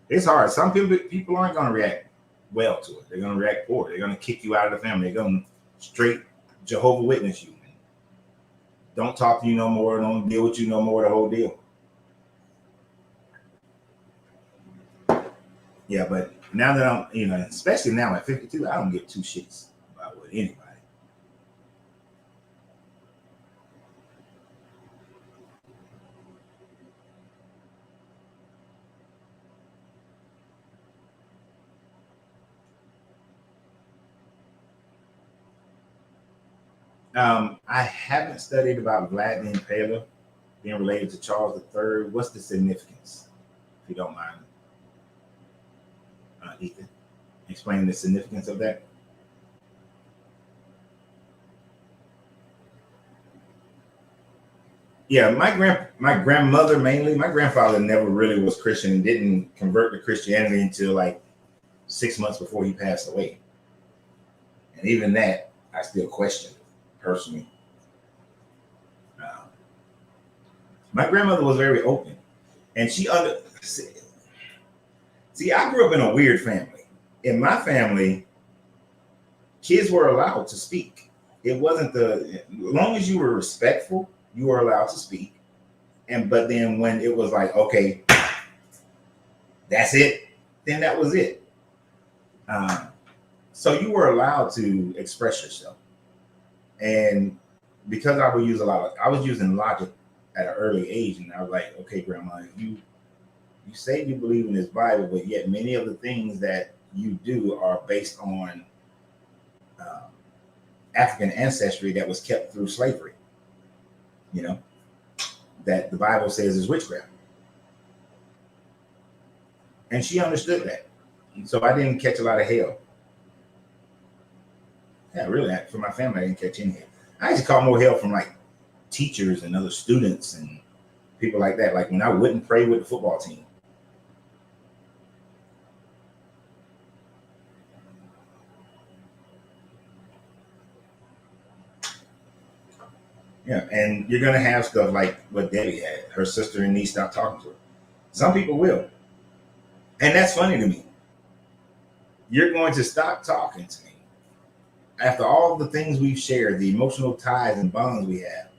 it's hard. Some people aren't going to react well to it. They're going to react poor. They're going to kick you out of the family. They're going to straight Jehovah Witness you. Don't talk to you no more. Don't deal with you no more. The whole deal. Yeah, but now that I'm, especially now at 52, I don't give two shits about what anybody. I haven't studied about Vlad the Impaler being related to Charles III. What's the significance, if you don't mind, Ethan, explain the significance of that? Yeah, my grandmother mainly. My grandfather never really was Christian and didn't convert to Christianity until like 6 months before he passed away. And even that, I still question personally. My grandmother was very open, and See, I grew up in a weird family. In my family, kids were allowed to speak. It wasn't as long as you were respectful, you were allowed to speak. But then when it was like, okay, that's it, then that was it. So you were allowed to express yourself. And because I was using logic at an early age, and I was like, okay, Grandma, you say you believe in this Bible, but yet many of the things that you do are based on African ancestry that was kept through slavery, that the Bible says is witchcraft. And she understood that. So I didn't catch a lot of hell. Yeah, really, for my family, I didn't catch any hell. I used to call more hell from like teachers and other students and people like that. Like when I wouldn't pray with the football team. Yeah, and you're gonna have stuff like what Debbie had. Her sister and niece stopped talking to her. Some people will, and that's funny to me. You're going to stop talking to me after all the things we've shared, the emotional ties and bonds we have.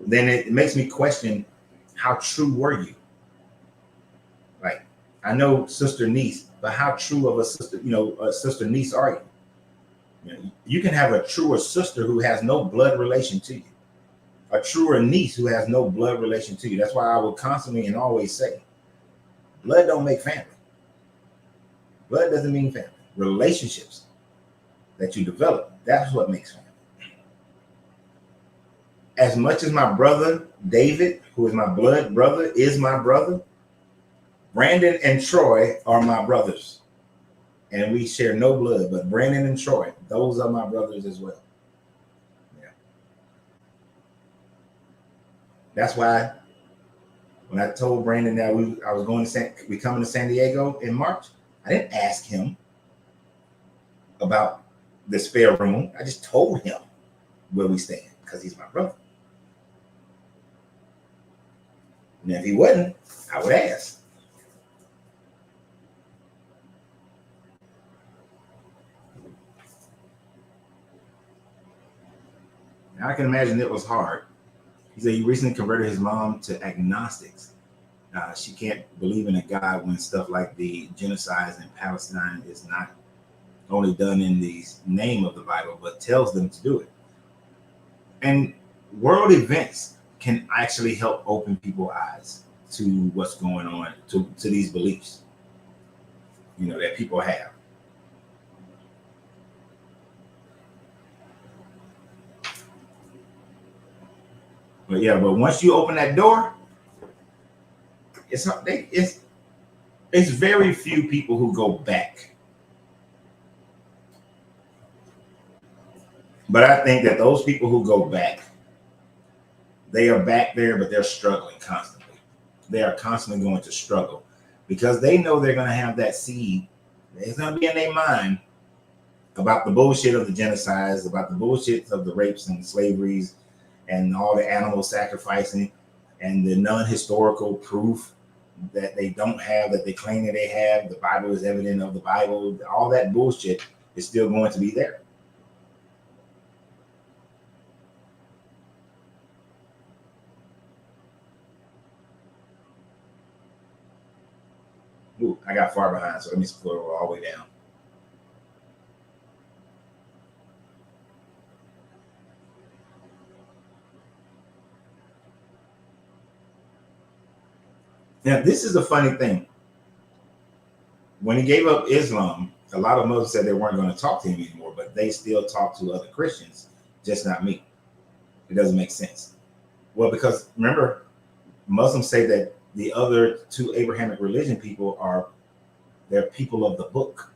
Then it makes me question, how true were you? Like, I know sister niece, but how true of a sister niece are you? You can have a truer sister who has no blood relation to you, a truer niece who has no blood relation to you. That's why I will constantly and always say, blood don't make family. Blood doesn't mean family. Relationships that you develop, that's what makes family. As much as my brother David, who is my blood brother, is my brother, Brandon and Troy are my brothers. And we share no blood, but Brandon and Troy, those are my brothers as well. Yeah. That's why when I told Brandon that I was going to we coming to San Diego in March, I didn't ask him about the spare room. I just told him where we stand because he's my brother. And if he wasn't, I would ask. I can imagine it was hard. He said he recently converted his mom to agnostics. She can't believe in a God when stuff like the genocides in Palestine is not only done in the name of the Bible, but tells them to do it. And world events can actually help open people's eyes to what's going on, to these beliefs, that people have. But once you open that door, it's very few people who go back. But I think that those people who go back, they are back there, but they're struggling constantly. They are constantly going to struggle because they know they're going to have that seed. It's going to be in their mind about the bullshit of the genocides, about the bullshit of the rapes and slaveries, and all the animal sacrificing and the non-historical proof that they don't have, that they claim that they have. The Bible is evident of the Bible. All that bullshit is still going to be there. Ooh, I got far behind, so let me scroll all the way down. Now, this is the funny thing. When he gave up Islam, a lot of Muslims said they weren't going to talk to him anymore, but they still talk to other Christians, just not me. It doesn't make sense. Well, because remember, Muslims say that the other two Abrahamic religion people they're people of the book.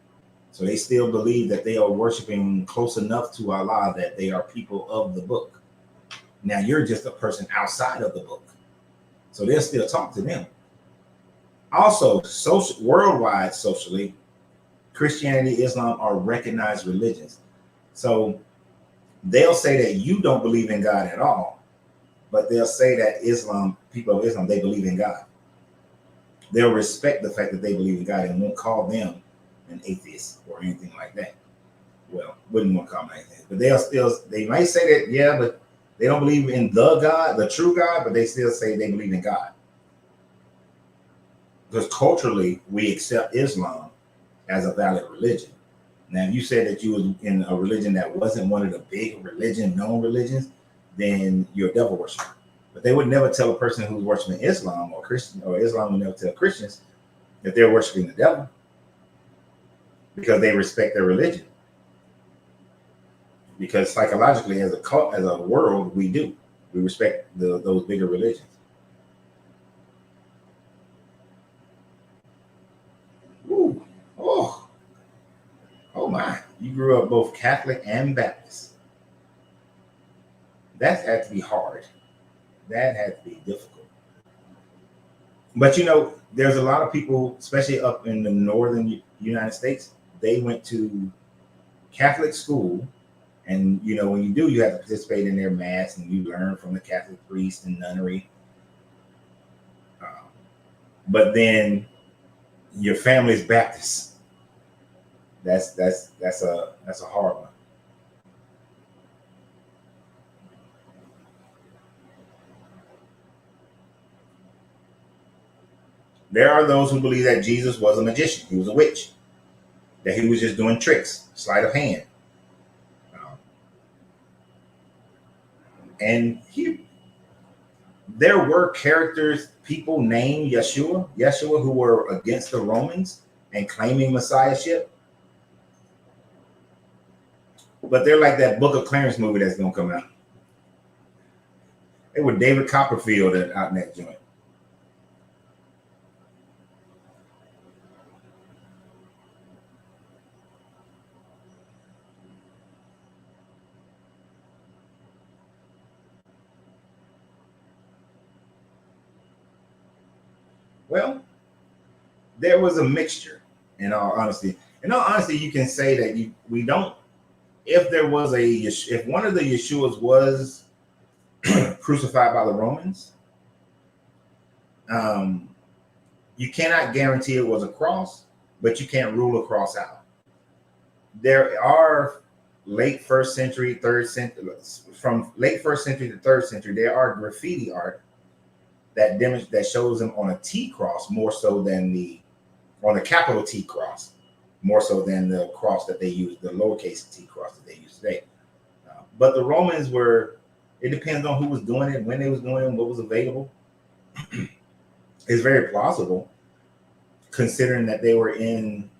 So they still believe that they are worshiping close enough to Allah that they are people of the book. Now you're just a person outside of the book. So they'll still talk to them. Also, worldwide, socially, Christianity, Islam are recognized religions. So they'll say that you don't believe in God at all, but they'll say that Islam people of Islam, they believe in God. They'll respect the fact that they believe in God and won't call them an atheist or anything like that. Well, wouldn't want to call them anything, but they might say that, yeah, but they don't believe in the God, the true God, but they still say they believe in God. Because culturally, we accept Islam as a valid religion. Now, if you said that you was in a religion that wasn't one of the big known religions, then you're a devil worshiper. But they would never tell a person who's worshiping Islam or Christian, or Islam would never tell Christians that they're worshiping the devil, because they respect their religion. Because psychologically, as a world, we do. We respect those bigger religions. Ooh, oh my! You grew up both Catholic and Baptist. That had to be hard. That had to be difficult. But there's a lot of people, especially up in the northern United States, they went to Catholic school. And, when you do, you have to participate in their mass and you learn from the Catholic priest and nunnery. But then your family's Baptist. That's a hard one. There are those who believe that Jesus was a magician. He was a witch. That he was just doing tricks, sleight of hand. And there were people named Yeshua, who were against the Romans and claiming messiahship. But they're like that Book of Clarence movie that's going to come out. They were David Copperfield out in that joint. Well, there was a mixture, in all honesty. In all honesty, you can say that if one of the Yeshuas was crucified by the Romans, you cannot guarantee it was a cross, but you can't rule a cross out. There are late first century, from late first century to third century, there are graffiti art that shows them on a T cross more so than on the capital T cross, more so than the cross that they use, the lowercase T cross that they use today. But the Romans it depends on who was doing it, when they was doing it, what was available. It's very plausible, considering that they were in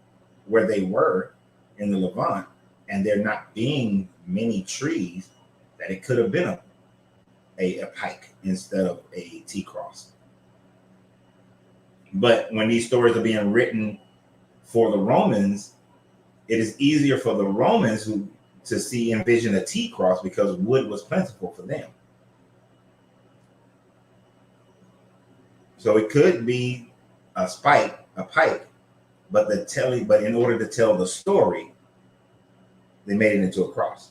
where they were in the Levant, and there not being many trees, that it could have been a pike instead of a T cross. But when these stories are being written for the Romans, it is easier for the Romans to envision a T cross because wood was plentiful for them. So it could be a pike, but in order to tell the story, they made it into a cross.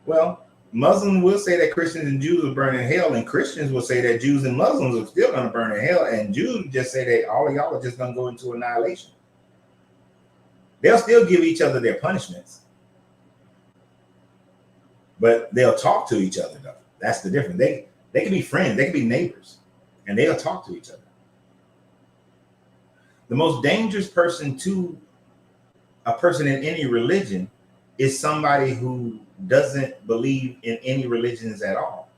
Well, Muslims will say that Christians and Jews will burn in hell, and Christians will say that Jews and Muslims are still going to burn in hell, and Jews just say that all of y'all are just going to go into annihilation. They'll still give each other their punishments, but they'll talk to each other, though. That's the difference. They can be friends, they can be neighbors, and they'll talk to each other. The most dangerous person to a person in any religion is somebody who doesn't believe in any religions at all,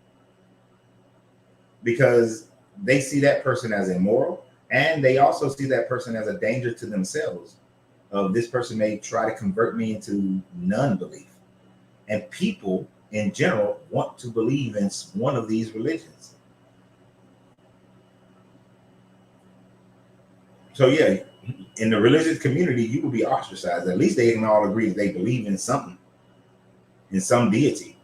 because they see that person as immoral, and they also see that person as a danger to themselves. This person may try to convert me into non-belief, and people in general want to believe in one of these religions. So yeah, in the religious community, you will be ostracized. At least they can all agree that they believe in something, in some deity.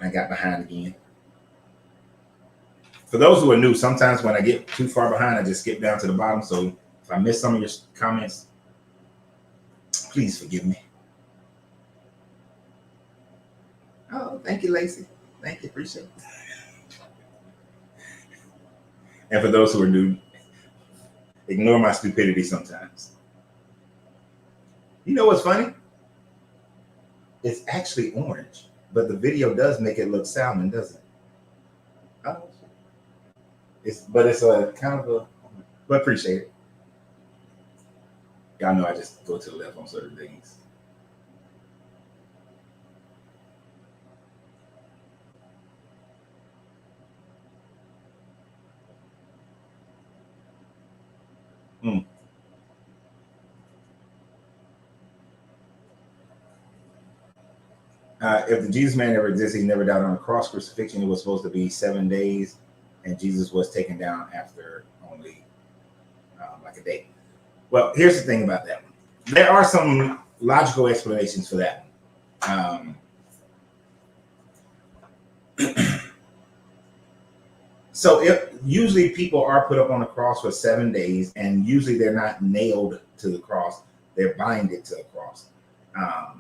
I got behind again. For those who are new, sometimes when I get too far behind, I just skip down to the bottom. So if I miss some of your comments, please forgive me. Oh, thank you, Lacey. Thank you. Appreciate it. And for those who are new, ignore my stupidity sometimes. You know what's funny? It's actually orange, but the video does make it look salmon, doesn't it? Oh. It's a kind of a, but appreciate it. Y'all know I just go to the left on certain things. If the Jesus man ever existed, he never died on a cross. Crucifixion, it was supposed to be 7 days, and Jesus was taken down after only like a day. Well, here's the thing about that one. There are some logical explanations for that one. So if usually people are put up on the cross for 7 days, and usually they're not nailed to the cross, they're binded to the cross.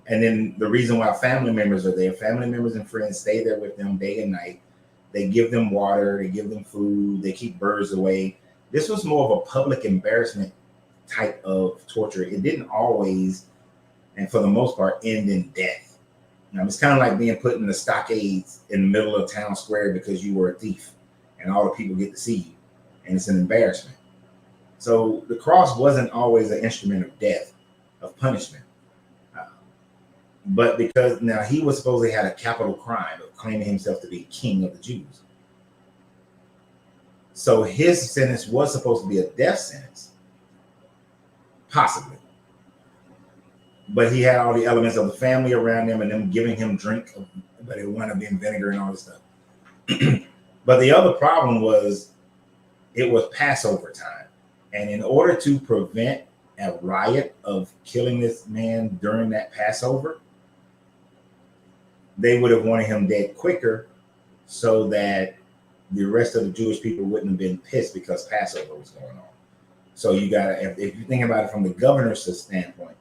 And then the reason why family members are there, family members and friends stay there with them day and night. They give them water, they give them food, they keep birds away. This was more of a public embarrassment type of torture. It didn't always, and for the most part, end in death. It's kind of like being put in the stockades in the middle of town square because you were a thief and all the people get to see you, and it's an embarrassment. So the cross wasn't always an instrument of death, of punishment. But because now he was supposedly had a capital crime of claiming himself to be king of the Jews. So his sentence was supposed to be a death sentence, possibly. But he had all the elements of the family around him and them giving him drink, but it wound up being vinegar and all this stuff. But the other problem was it was Passover time. And in order to prevent a riot of killing this man during that Passover, they would have wanted him dead quicker so that the rest of the Jewish people wouldn't have been pissed because Passover was going on. So you gotta, if you think about it from the governor's standpoint,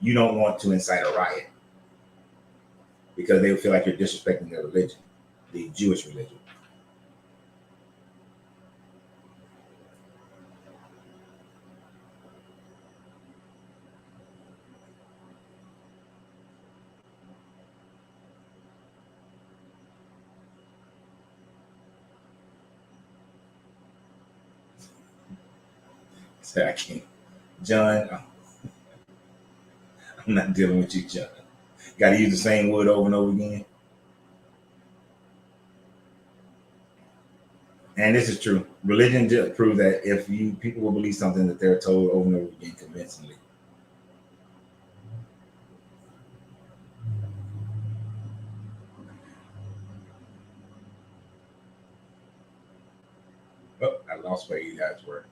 you don't want to incite a riot because they would feel like you're disrespecting their religion, the Jewish religion. So I can't, John. I'm not dealing with you, John. Got to use the same wood over and over again. And this is true. Religion just proves that if people will believe something that they're told over and over again convincingly. Oh, I lost where you guys were.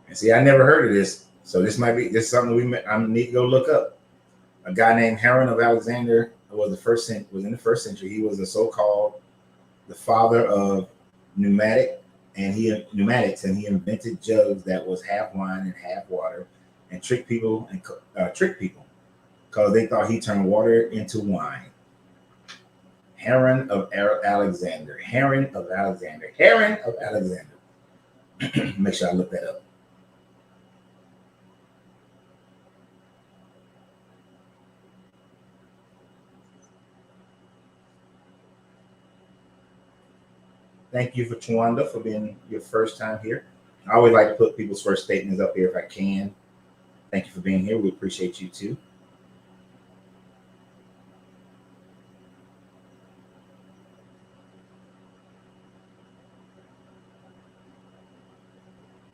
And see, I never heard of this, so this is something I need to go look up. A guy named Herod of Alexander was in the first century. He was the so-called the father of pneumatics, and he invented jugs that was half wine and half water, and tricked people because they thought he turned water into wine. Herod of Alexander. Make sure I look that up. Thank you for Tawanda for being your first time here. I always like to put people's first statements up here if I can. Thank you for being here. We appreciate you too.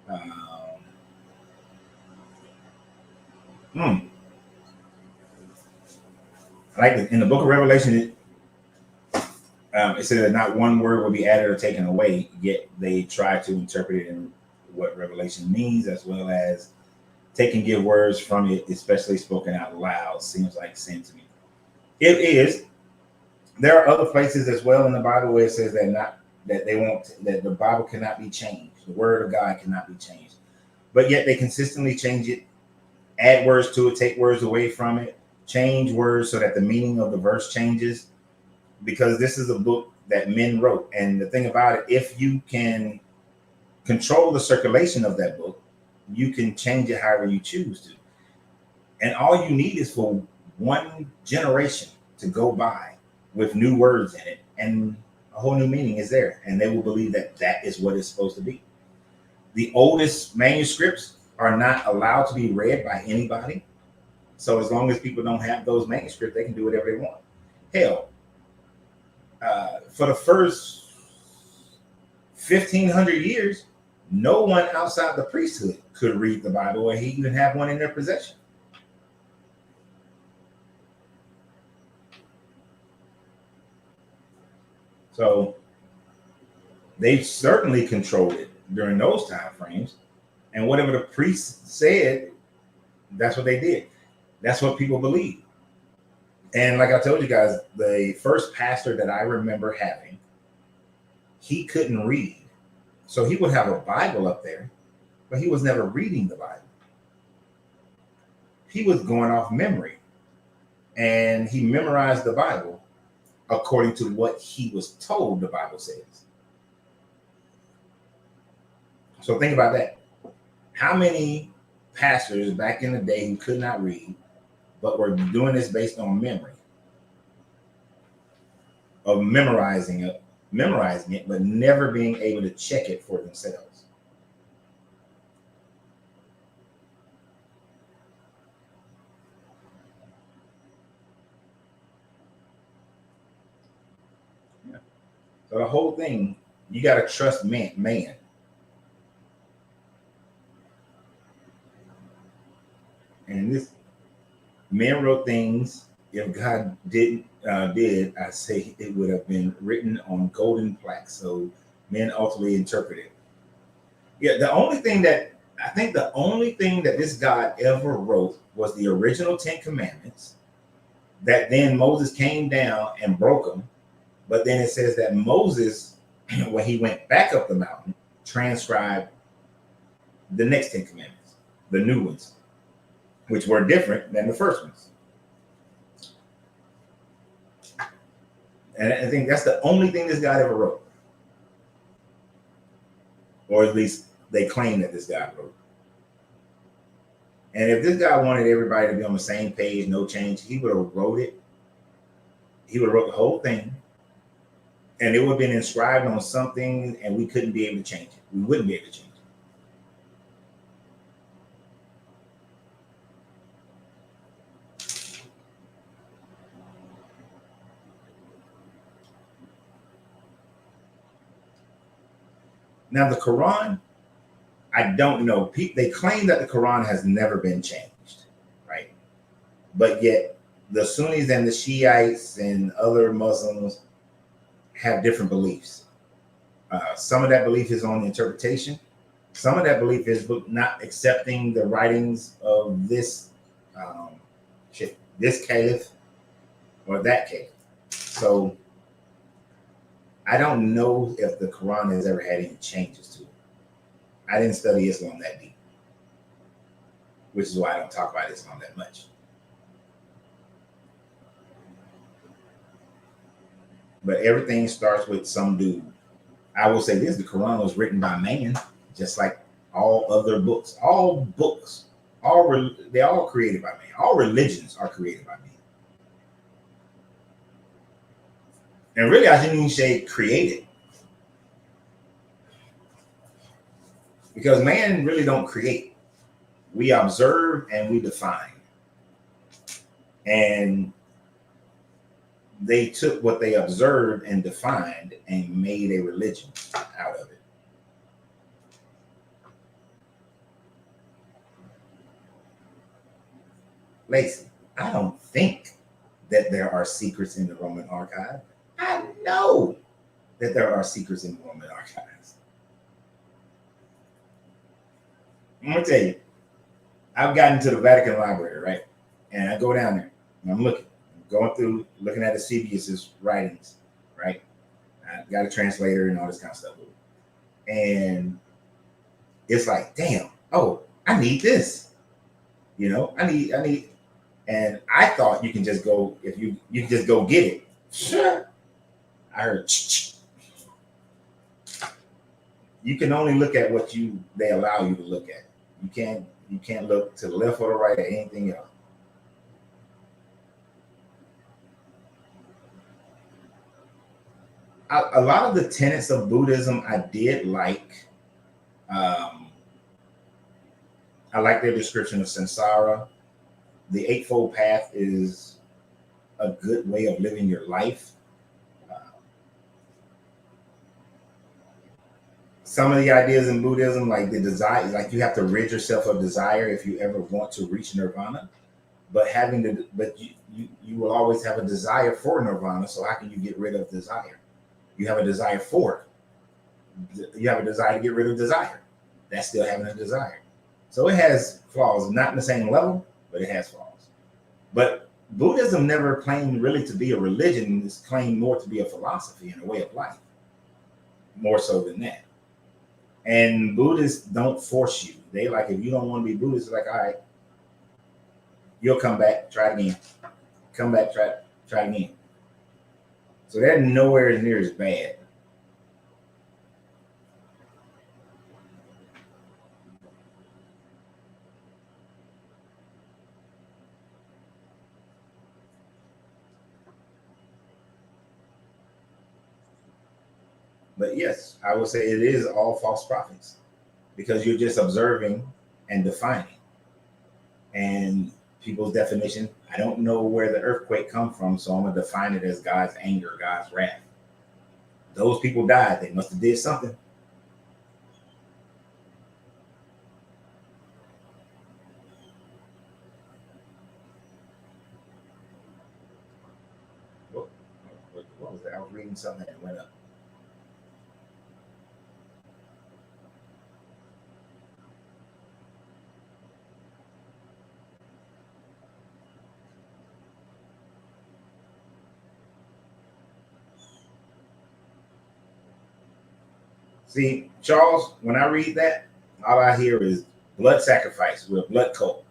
I like in the book of Revelation, it said that not one word will be added or taken away, yet they try to interpret it what revelation means, as well as take and give words from it, especially spoken out loud, seems like sin to me. It is. There are other places as well in the Bible where it says that the Bible cannot be changed. The word of God cannot be changed. But yet they consistently change it, add words to it, take words away from it, change words so that the meaning of the verse changes. Because this is a book that men wrote. And the thing about it, if you can control the circulation of that book, you can change it however you choose to. And all you need is for one generation to go by with new words in it, and a whole new meaning is there, and they will believe that that is what it's supposed to be. The oldest manuscripts are not allowed to be read by anybody. So as long as people don't have those manuscripts, they can do whatever they want. Hell, for the first 1,500 years, no one outside the priesthood could read the Bible, or he even have one in their possession. So they certainly controlled it during those time frames. And whatever the priest said, that's what they did. That's what people believe. And like I told you guys, the first pastor that I remember having, he couldn't read. So he would have a Bible up there, but he was never reading the Bible. He was going off memory. And he memorized the Bible according to what he was told the Bible says. So think about that. How many pastors back in the day who could not read, but were doing this based on memory, of memorizing it, but never being able to check it for themselves? Yeah. So the whole thing, you got to trust man. And this men wrote things. If God did, I say it would have been written on golden plaques. So men ultimately interpret it. Yeah, the only thing that this God ever wrote was the original 10 Commandments. That then Moses came down and broke them. But then it says that Moses, when he went back up the mountain, transcribed the next 10 Commandments, the new ones, which were different than the first ones. And I think that's the only thing this guy ever wrote. Or at least they claim that this guy wrote. And if this guy wanted everybody to be on the same page, no change, he would have wrote it. He would have wrote the whole thing. And it would have been inscribed on something, and we couldn't be able to change it. We wouldn't be able to change it. Now, the Quran, I don't know. They claim that the Quran has never been changed, right? But yet, the Sunnis and the Shiites and other Muslims have different beliefs. Some of that belief is on interpretation. Some of that belief is not accepting the writings of this caliph or that caliph. So I don't know if the Quran has ever had any changes to it. I didn't study Islam that deep, which is why I don't talk about Islam that much. But everything starts with some dude. I will say this: the Quran was written by man, just like all other books. All books, they're all created by man. All religions are created by man. And really, I shouldn't even say created, because man really don't create. We observe and we define. And they took what they observed and defined and made a religion out of it. Lacey, I don't think that there are secrets in the Roman archive. I know that there are secrets in the Roman archives. I'm gonna tell you, I've gotten to the Vatican Library, right? And I go down there and I'm going through, looking at Eusebius's writings, right? I got a translator and all this kind of stuff. And it's like, damn, oh, I need this. I need, and I thought you can just go, if you can just go get it. Sure. I heard, you can only look at what they allow you to look at. You can't look to the left or the right or anything else. A lot of the tenets of Buddhism I did like. Um, I like their description of samsara. The Eightfold Path is a good way of living your life. Uh, some of the ideas in Buddhism, like the desire, like you have to rid yourself of desire if you ever want to reach nirvana. But you will always have a desire for nirvana. So how can you get rid of desire? You have a desire for it. You have a desire to get rid of desire. That's still having a desire. So it has flaws, not in the same level, but it has flaws. But Buddhism never claimed really to be a religion. It's claimed more to be a philosophy and a way of life, more so than that. And Buddhists don't force you. They like, if you don't want to be Buddhist, it's like, all right, you'll come back, try it again. Come back, try it again. So they're nowhere near as bad. But yes, I would say it is all false prophets because you're just observing and defining. And people's definition, I don't know where the earthquake come from, so I'm gonna define it as God's anger, God's wrath. Those people died. They must have did something. What, what was that? I was reading something that went up. See, Charles, when I read that, all I hear is blood sacrifice with a blood cult.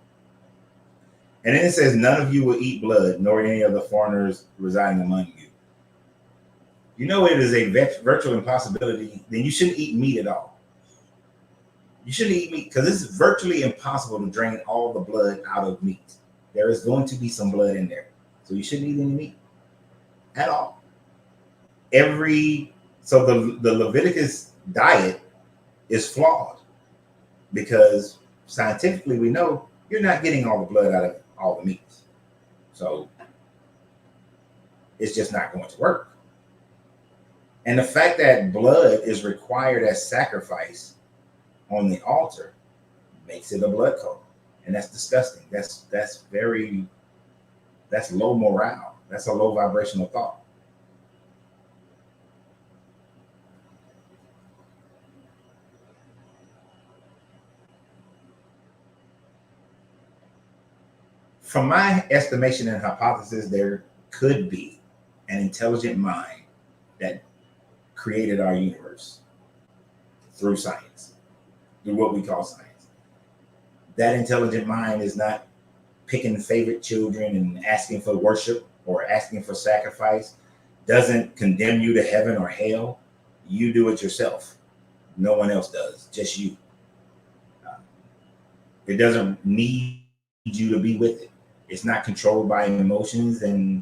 And then it says, none of you will eat blood, nor any of the foreigners residing among you. You know it is a virtual impossibility, then you shouldn't eat meat at all. You shouldn't eat meat because it's virtually impossible to drain all the blood out of meat. There is going to be some blood in there. So you shouldn't eat any meat at all. So the Leviticus diet is flawed because scientifically we know you're not getting all the blood out of all the meats. So it's just not going to work. And the fact that blood is required as sacrifice on the altar makes it a blood cult. And that's disgusting. That's low morale. That's a low vibrational thought. From my estimation and hypothesis, there could be an intelligent mind that created our universe through science, through what we call science. That intelligent mind is not picking favorite children and asking for worship or asking for sacrifice, doesn't condemn you to heaven or hell. You do it yourself. No one else does, just you. It doesn't need you to be with it. It's not controlled by emotions, and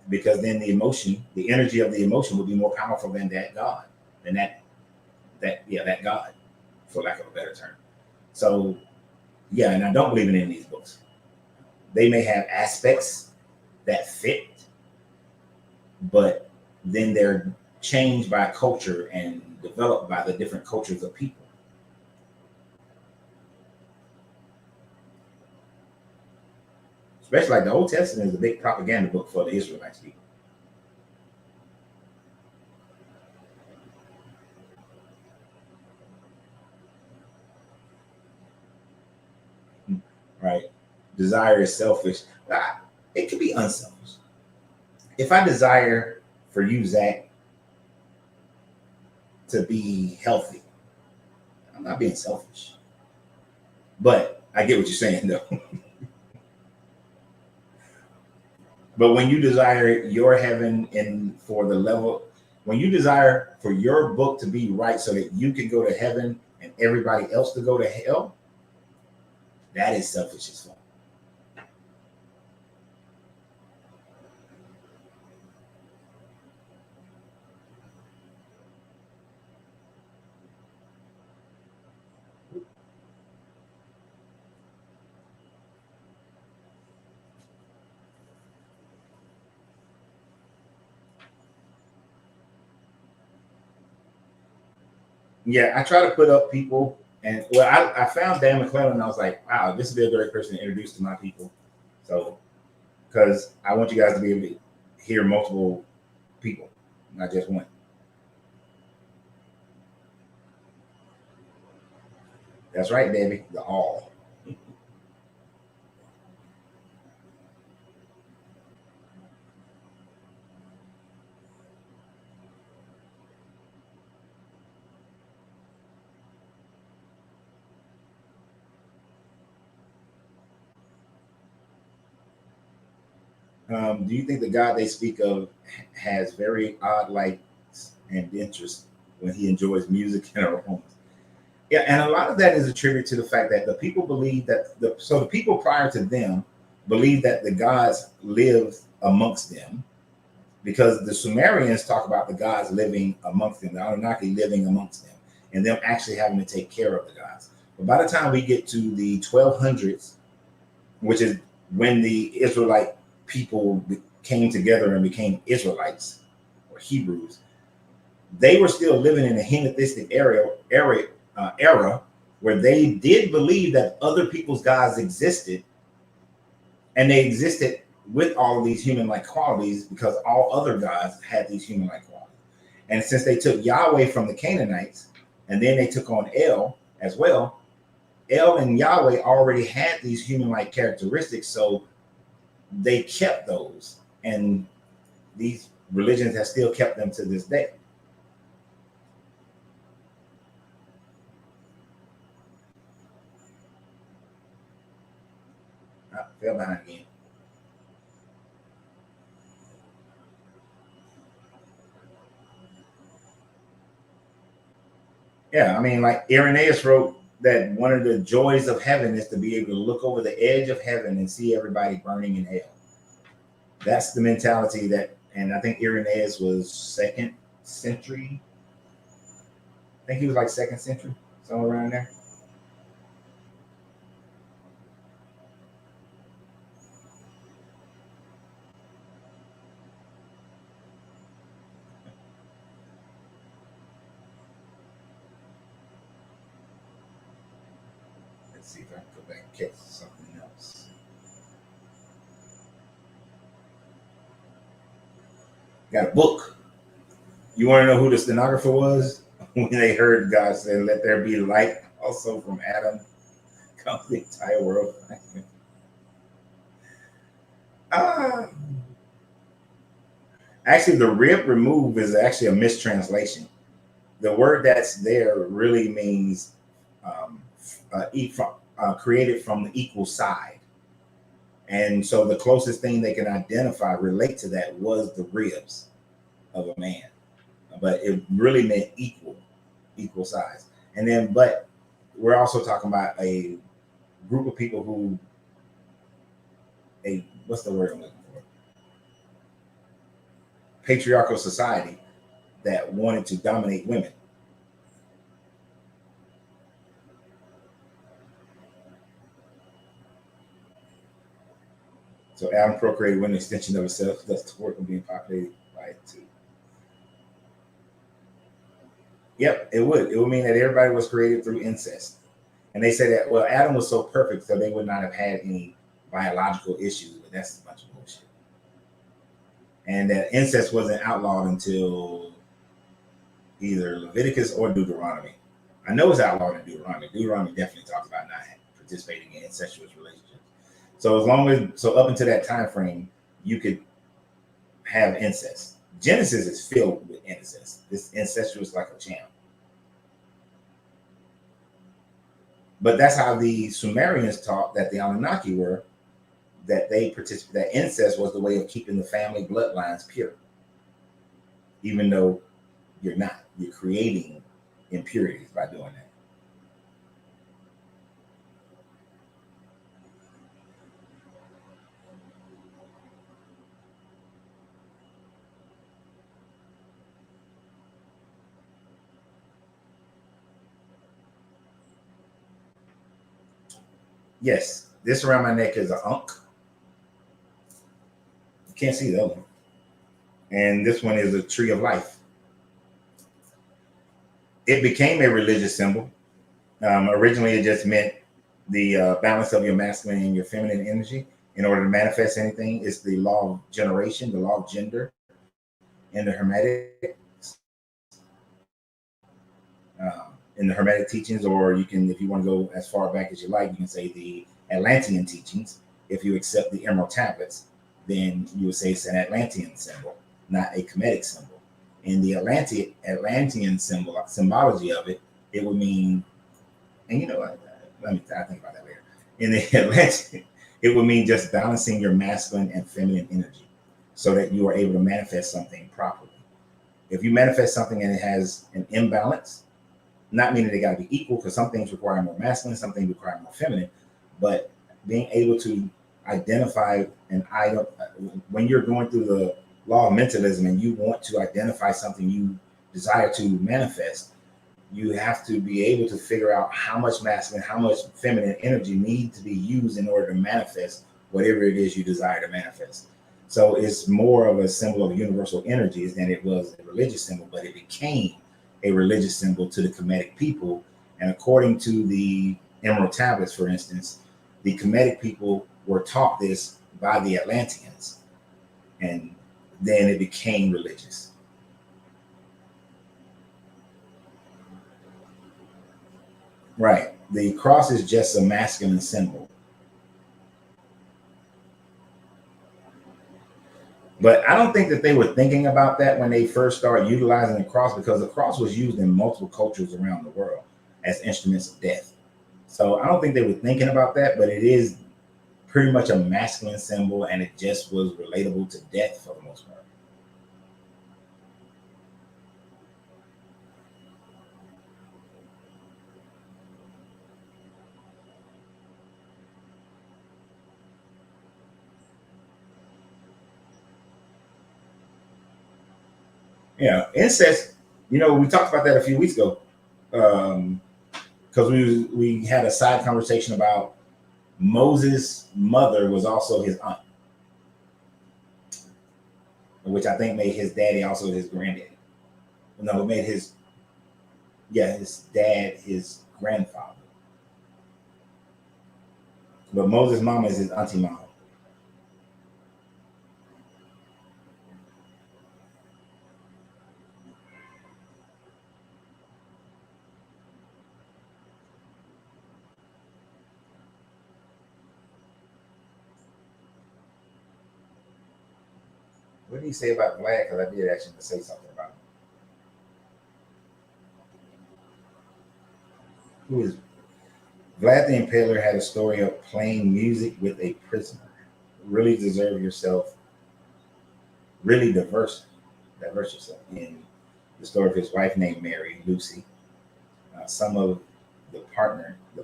because then the energy of the emotion would be more powerful than that God, than that God, for lack of a better term. So yeah, and I don't believe in any of these books. They may have aspects that fit, but then they're changed by culture and developed by the different cultures of people. Especially like the Old Testament is a big propaganda book for the Israelites people. right? Desire is selfish. It could be unselfish. If I desire for you, Zach, to be healthy, I'm not being selfish. But I get what you're saying, though. But when you desire your heaven and for the level, when you desire for your book to be right so that you can go to heaven and everybody else to go to hell, that is selfish as fuck. Yeah, I try to put up people, and well, I found Dan McClellan, and I was like, wow, this would be a great person to introduce to my people. So, because I want you guys to be able to hear multiple people, not just one. That's right, Debbie, the all. Do you think the God they speak of has very odd likes and interests when he enjoys music in our homes? Yeah, and a lot of that is attributed to the fact that the people believe that the people prior to them believed that the gods lived amongst them because the Sumerians talk about the gods living amongst them, the Anunnaki living amongst them, and them actually having to take care of the gods. But by the time we get to the 1200s, which is when the Israelite people came together and became Israelites or Hebrews, they were still living in a henotheistic era where they did believe that other people's gods existed, and they existed with all of these human-like qualities because all other gods had these human-like qualities. And since they took Yahweh from the Canaanites, and then they took on El as well, El and Yahweh already had these human-like characteristics, so they kept those, and these religions have still kept them to this day. I fell behind again. Yeah, I mean, like Irenaeus wrote that one of the joys of heaven is to be able to look over the edge of heaven and see everybody burning in hell. That's the mentality that, and I think Irenaeus was second century. I think he was like second century, somewhere around there. Let's see if I can go back and catch something else. Got a book. You want to know who the stenographer was? When they heard God say, "Let there be light," also from Adam comes the entire world. Ah, actually, the rib remove is actually a mistranslation. The word that's there really means um, created from the equal side. And so the closest thing they can identify, relate to that, was the ribs of a man. But it really meant equal size. And then, but we're also talking about a group of people who, a what's the word I'm looking for? Patriarchal society that wanted to dominate women. So Adam procreated with an extension of himself, thus the work of being populated by it too. Yep, it would. It would mean that everybody was created through incest. And they say that, well, Adam was so perfect, so they would not have had any biological issues, but that's a bunch of bullshit. And that incest wasn't outlawed until either Leviticus or Deuteronomy. I know it's outlawed in Deuteronomy. Deuteronomy definitely talks about not participating in incestuous relationships. So as long as up until that time frame, you could have incest. Genesis is filled with incest. It's incestuous like a champ. But that's how the Sumerians taught that the Anunnaki were, that they participate, that incest was the way of keeping the family bloodlines pure. Even though you're not, you're creating impurities by doing that. Yes, this around my neck is an Ankh. You can't see the other one. And this one is a tree of life. It became a religious symbol. Originally, it just meant the balance of your masculine and your feminine energy. In order to manifest anything, it's the law of generation, the law of gender, in the Hermetic, in the Hermetic teachings, or you can, if you want to go as far back as you like, you can say the Atlantean teachings. If you accept the Emerald Tablets, then you would say it's an Atlantean symbol, not a Kemetic symbol. In the Atlantean symbology of it, it would mean, and you know what? I think about that later. In the Atlantean, it would mean just balancing your masculine and feminine energy so that you are able to manifest something properly. If you manifest something and it has an imbalance, not meaning they got to be equal, because some things require more masculine, some things require more feminine, but being able to identify an item when you're going through the law of mentalism and you want to identify something you desire to manifest, you have to be able to figure out how much masculine, how much feminine energy needs to be used in order to manifest whatever it is you desire to manifest. So it's more of a symbol of universal energies than it was a religious symbol, but it became a religious symbol to the Kemetic people. And according to the Emerald Tablets, for instance, the Kemetic people were taught this by the Atlanteans, and then it became religious. Right. The cross is just a masculine symbol. But I don't think that they were thinking about that when they first started utilizing the cross, because the cross was used in multiple cultures around the world as instruments of death. So I don't think they were thinking about that, but it is pretty much a masculine symbol, and it just was relatable to death for the most part. Yeah, incest. You know, we talked about that a few weeks ago, because we had a side conversation about Moses' mother was also his aunt, which I think made his daddy also his granddaddy. No, it made his dad his grandfather. But Moses' mama is his auntie mama. What did he say about Vlad? Because I did actually say something about him. Who is Vlad the Impaler? Had a story of playing music with a prisoner. Really deserve yourself. Really diverse yourself. In the story of his wife named Mary, Lucy. Some of the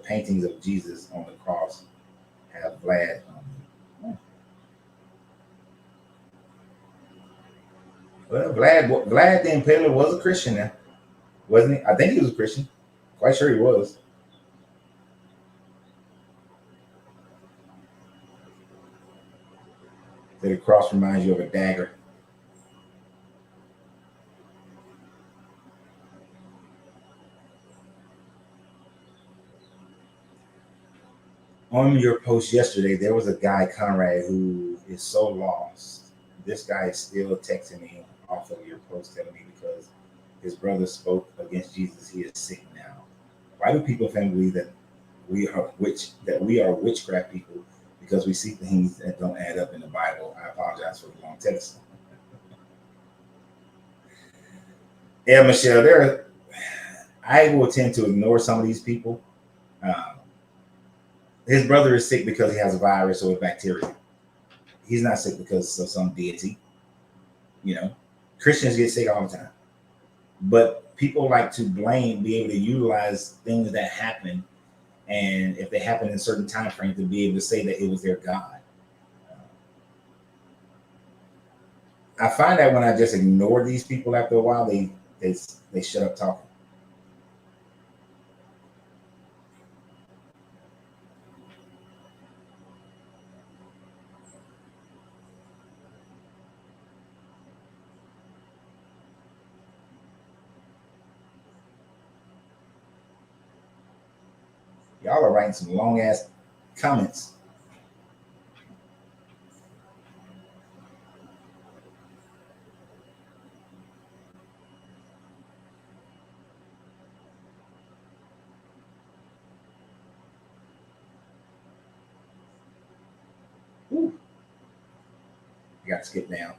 paintings of Jesus on the cross have Vlad. Well, Vlad the Impaler was a Christian now, wasn't he? I think he was a Christian. Quite sure he was. The cross reminds you of a dagger. On your post yesterday, there was a guy, Conrad, who is so lost. This guy is still texting me off of your post, telling me because his brother spoke against Jesus, he is sick now. Why do people think believe that we are witchcraft people because we see things that don't add up in the Bible. I apologize for the long text. Yeah, Michelle, I will tend to ignore some of these people. His brother is sick because he has a virus or a bacteria. He's not sick because of some deity. Christians get sick all the time. But people like to be able to utilize things that happen, and if they happen in certain time frames, to be able to say that it was their God. I find that when I just ignore these people after a while, they shut up talking. Y'all are writing some long ass comments. Ooh. You got to skip down.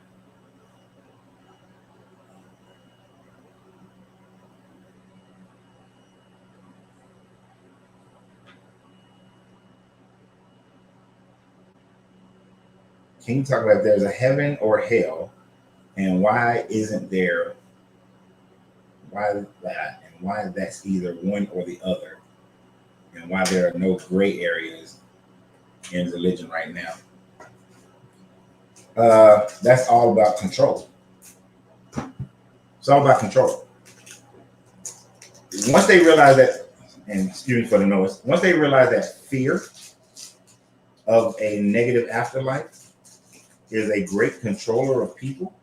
Can you talk about if there's a heaven or hell, and why isn't there? Why that, and why that's either one or the other, and why there are no gray areas in religion right now? That's all about control. It's all about control. Once they realize that, and excuse me for the noise, once they realize that fear of a negative afterlife is a great controller of people,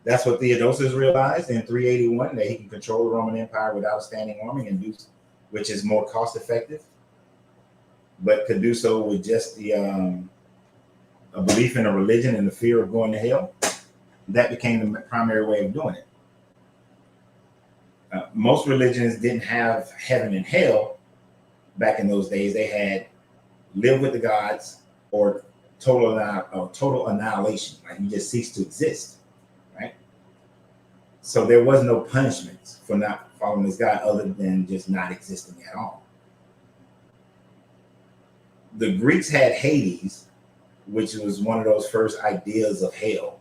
that's what Theodosius realized in 381, that he can control the Roman Empire without a standing army, which is more cost effective, but could do so with just the a belief in a religion and the fear of going to hell. That became the primary way of doing it. Most religions didn't have heaven and hell back in those days. They had live with the gods or total annihilation, like you just cease to exist, right? So there was no punishment for not following this God other than just not existing at all. The Greeks had Hades, which was one of those first ideas of hell.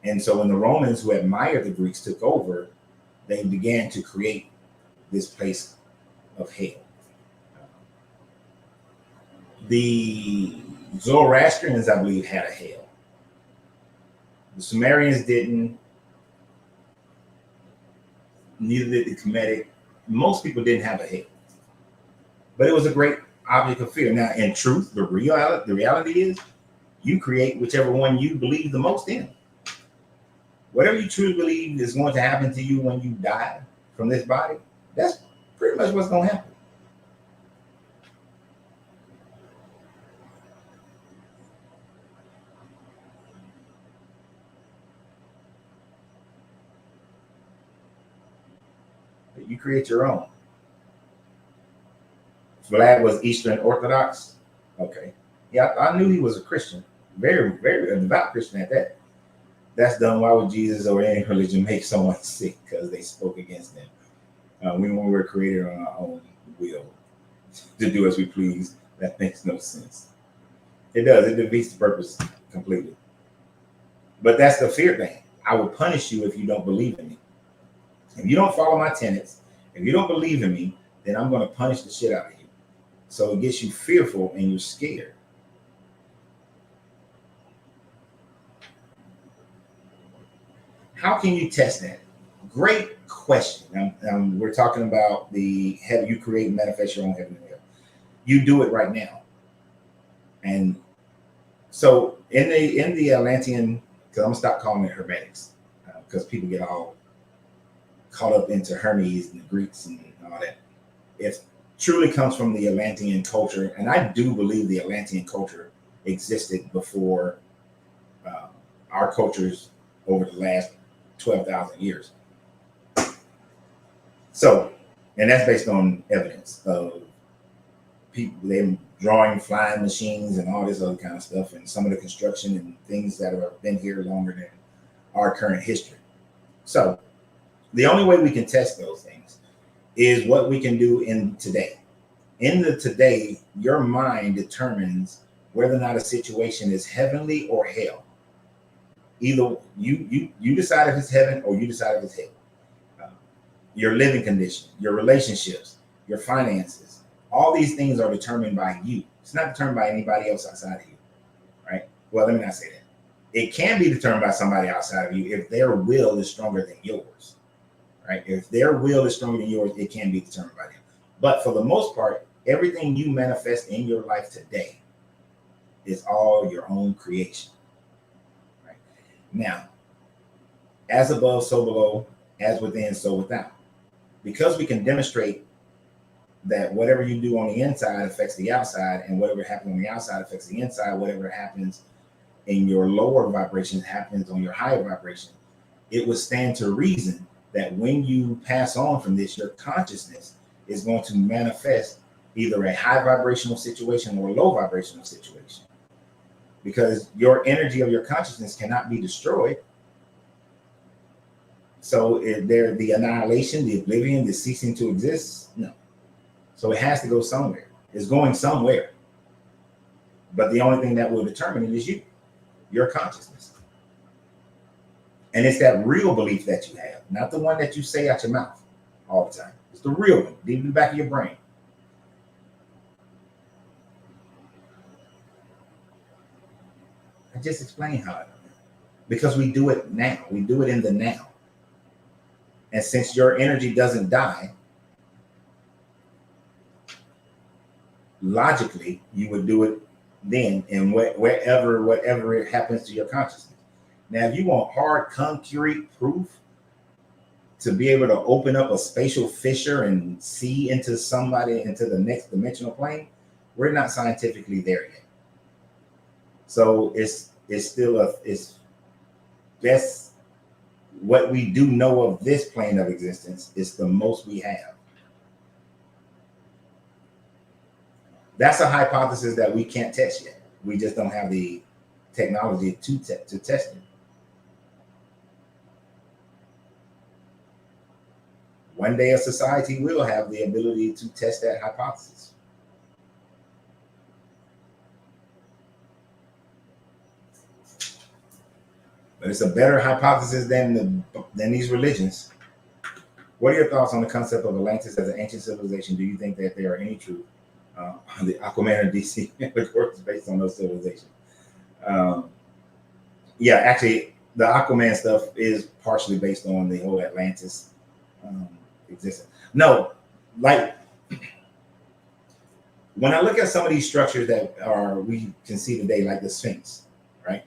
And so when the Romans, who admired the Greeks, took over, they began to create this place of hell. The Zoroastrians, I believe, had a hell. The Sumerians didn't. Neither did the Kemetic. Most people didn't have a hell. But it was a great object of fear. Now, in truth, the reality is you create whichever one you believe the most in. Whatever you truly believe is going to happen to you when you die from this body, that's pretty much what's going to happen. But you create your own. Vlad was Eastern Orthodox. Okay. Yeah, I knew he was a Christian. Very, very devout Christian at that. That's done. Why would Jesus or any religion make someone sick? Because they spoke against them. When we were created on our own will to do as we please, that makes no sense. It does. It defeats the purpose completely. But that's the fear thing. I will punish you if you don't believe in me. If you don't follow my tenets, if you don't believe in me, then I'm going to punish the shit out of you. So it gets you fearful and you're scared. How can you test that? Great question. We're talking about have you create and manifest your own heaven and hell. You do it right now. And so in the Atlantean, because I'm gonna stop calling it Hermetics, because people get all caught up into Hermes and the Greeks and all that. It truly comes from the Atlantean culture, and I do believe the Atlantean culture existed before our cultures over the last 12,000 years. So, and that's based on evidence of people, they drawing flying machines and all this other kind of stuff, and some of the construction and things that have been here longer than our current history. So the only way we can test those things is what we can do in today. In the today, your mind determines whether or not a situation is heavenly or hell. Either you decide if it's heaven or you decide if it's hell. Your living condition, your relationships, your finances, all these things are determined by you. It's not determined by anybody else outside of you, right? Well, let me not say that. It can be determined by somebody outside of you if their will is stronger than yours, right? If their will is stronger than yours, it can be determined by them. But for the most part, everything you manifest in your life today is all your own creation, right? Now, as above, so below, as within, so without. Because we can demonstrate that whatever you do on the inside affects the outside, and whatever happens on the outside affects the inside, whatever happens in your lower vibration happens on your higher vibration, it would stand to reason that when you pass on from this, your consciousness is going to manifest either a high vibrational situation or a low vibrational situation, because your energy of your consciousness cannot be destroyed. So there, the annihilation, the oblivion, the ceasing to exist, no. So it has to go somewhere. It's going somewhere. But the only thing that will determine it is you, your consciousness. And it's that real belief that you have, not the one that you say out your mouth all the time. It's the real one, deep in the back of your brain. I just explained how it is. Because we do it now. We do it in the now. And since your energy doesn't die, logically, you would do it then and whatever it happens to your consciousness. Now, if you want hard, concrete proof to be able to open up a spatial fissure and see into somebody, into the next dimensional plane, we're not scientifically there yet. So it's best. What we do know of this plane of existence is the most we have. That's a hypothesis that we can't test yet. We just don't have the technology to test it. One day a society will have the ability to test that hypothesis. But it's a better hypothesis than these religions. What are your thoughts on the concept of Atlantis as an ancient civilization? Do you think that there are any truth? The Aquaman and DC is based on those civilizations. Yeah, actually, the Aquaman stuff is partially based on the whole Atlantis existence. No, like when I look at some of these structures that we can see today, like the Sphinx, right?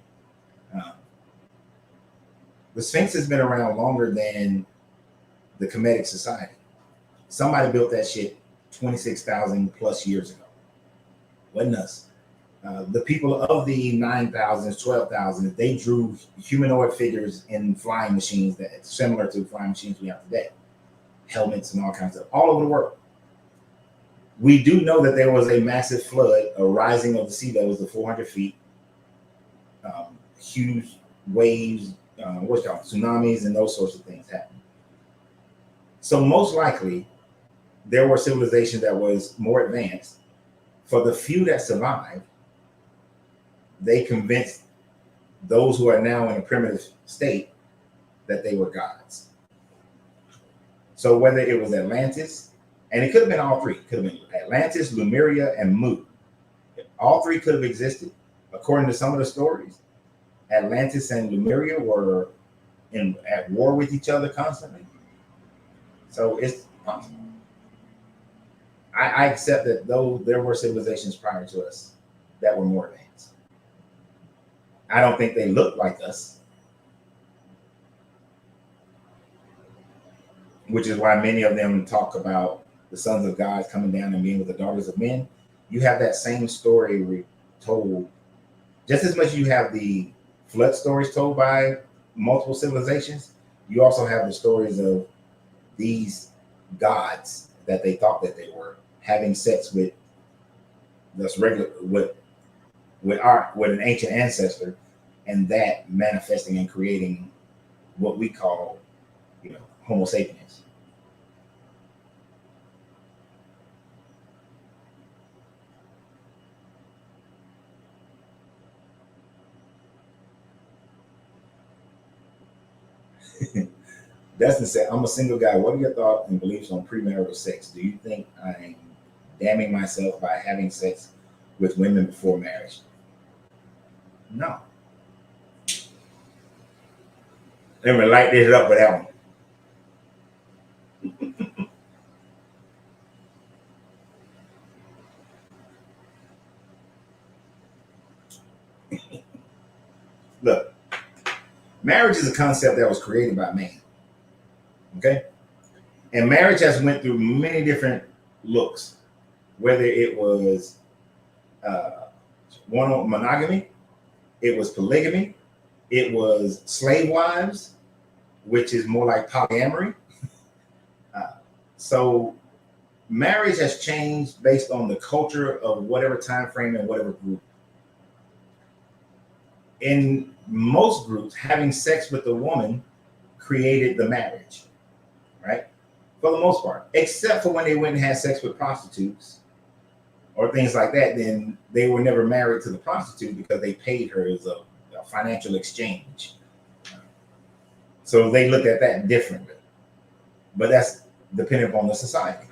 The Sphinx has been around longer than the Kemetic Society. Somebody built that shit 26,000 plus years ago. Wasn't us. The people of the 9,000s, 12,000s, they drew humanoid figures in flying machines that similar to flying machines we have today. Helmets and all kinds of all over the world. We do know that there was a massive flood, a rising of the sea levels to 400 feet, huge waves, what's called tsunamis and those sorts of things happen. So most likely, there were civilizations that was more advanced. For the few that survived, they convinced those who are now in a primitive state that they were gods. So whether it was Atlantis, and it could have been all three, it could have been Atlantis, Lemuria, and Mu. All three could have existed. According to some of the stories, Atlantis and Lemuria were at war with each other constantly. So it's possible. I accept that though there were civilizations prior to us that were more advanced. I don't think they looked like us, which is why many of them talk about the sons of God coming down and being with the daughters of men. You have that same story told just as much as you have the flood stories told by multiple civilizations. You also have the stories of these gods that they thought that they were having sex with that's regular with an ancient ancestor, and that manifesting and creating what we call, Homo sapiens. Dustin said, I'm a single guy. What are your thoughts and beliefs on premarital sex? Do you think I'm damning myself by having sex with women before marriage? No. Let me light this up with that one. Look, marriage is a concept that was created by man. Okay? And marriage has went through many different looks, whether it was one monogamy, it was polygamy, it was slave wives, which is more like polyamory. So marriage has changed based on the culture of whatever time frame and whatever group. In most groups, having sex with a woman created the marriage, right? For the most part, except for when they went and had sex with prostitutes or things like that, then they were never married to the prostitute because they paid her as a financial exchange. So they looked at that differently. But that's dependent upon the society.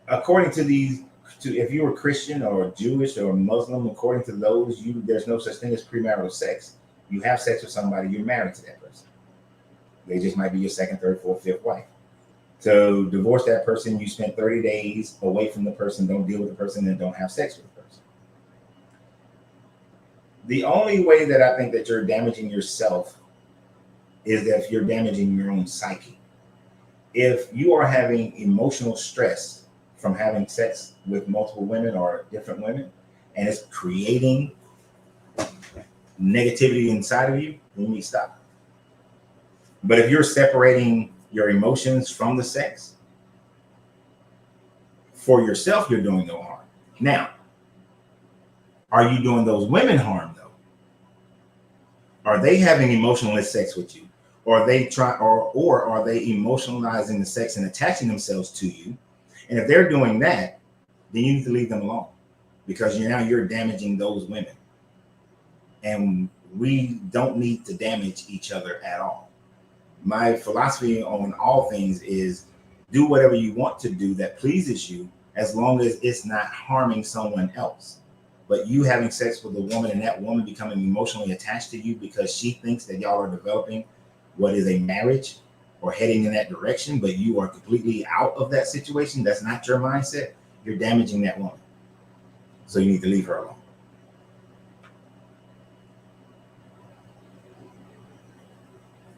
According to if you were Christian or Jewish or Muslim, according to those, there's no such thing as premarital sex. You have sex with somebody, you're married to that person. They just might be your second, third, fourth, fifth wife. To divorce that person, you spend 30 days away from the person, don't deal with the person, and don't have sex with the person. The only way that I think that you're damaging yourself is that if you're damaging your own psyche. If you are having emotional stress from having sex with multiple women or different women, and it's creating negativity inside of you, then you need to stop. But if you're separating your emotions from the sex, for yourself, you're doing no harm. Now, are you doing those women harm though? Are they having emotionless sex with you? Or are they or are they emotionalizing the sex and attaching themselves to you? And if they're doing that, then you need to leave them alone, because now you're damaging those women. And we don't need to damage each other at all. My philosophy on all things is do whatever you want to do that pleases you, as long as it's not harming someone else. But you having sex with a woman and that woman becoming emotionally attached to you because she thinks that y'all are developing what is a marriage or heading in that direction, but you are completely out of that situation, that's not your mindset, you're damaging that woman. So you need to leave her alone.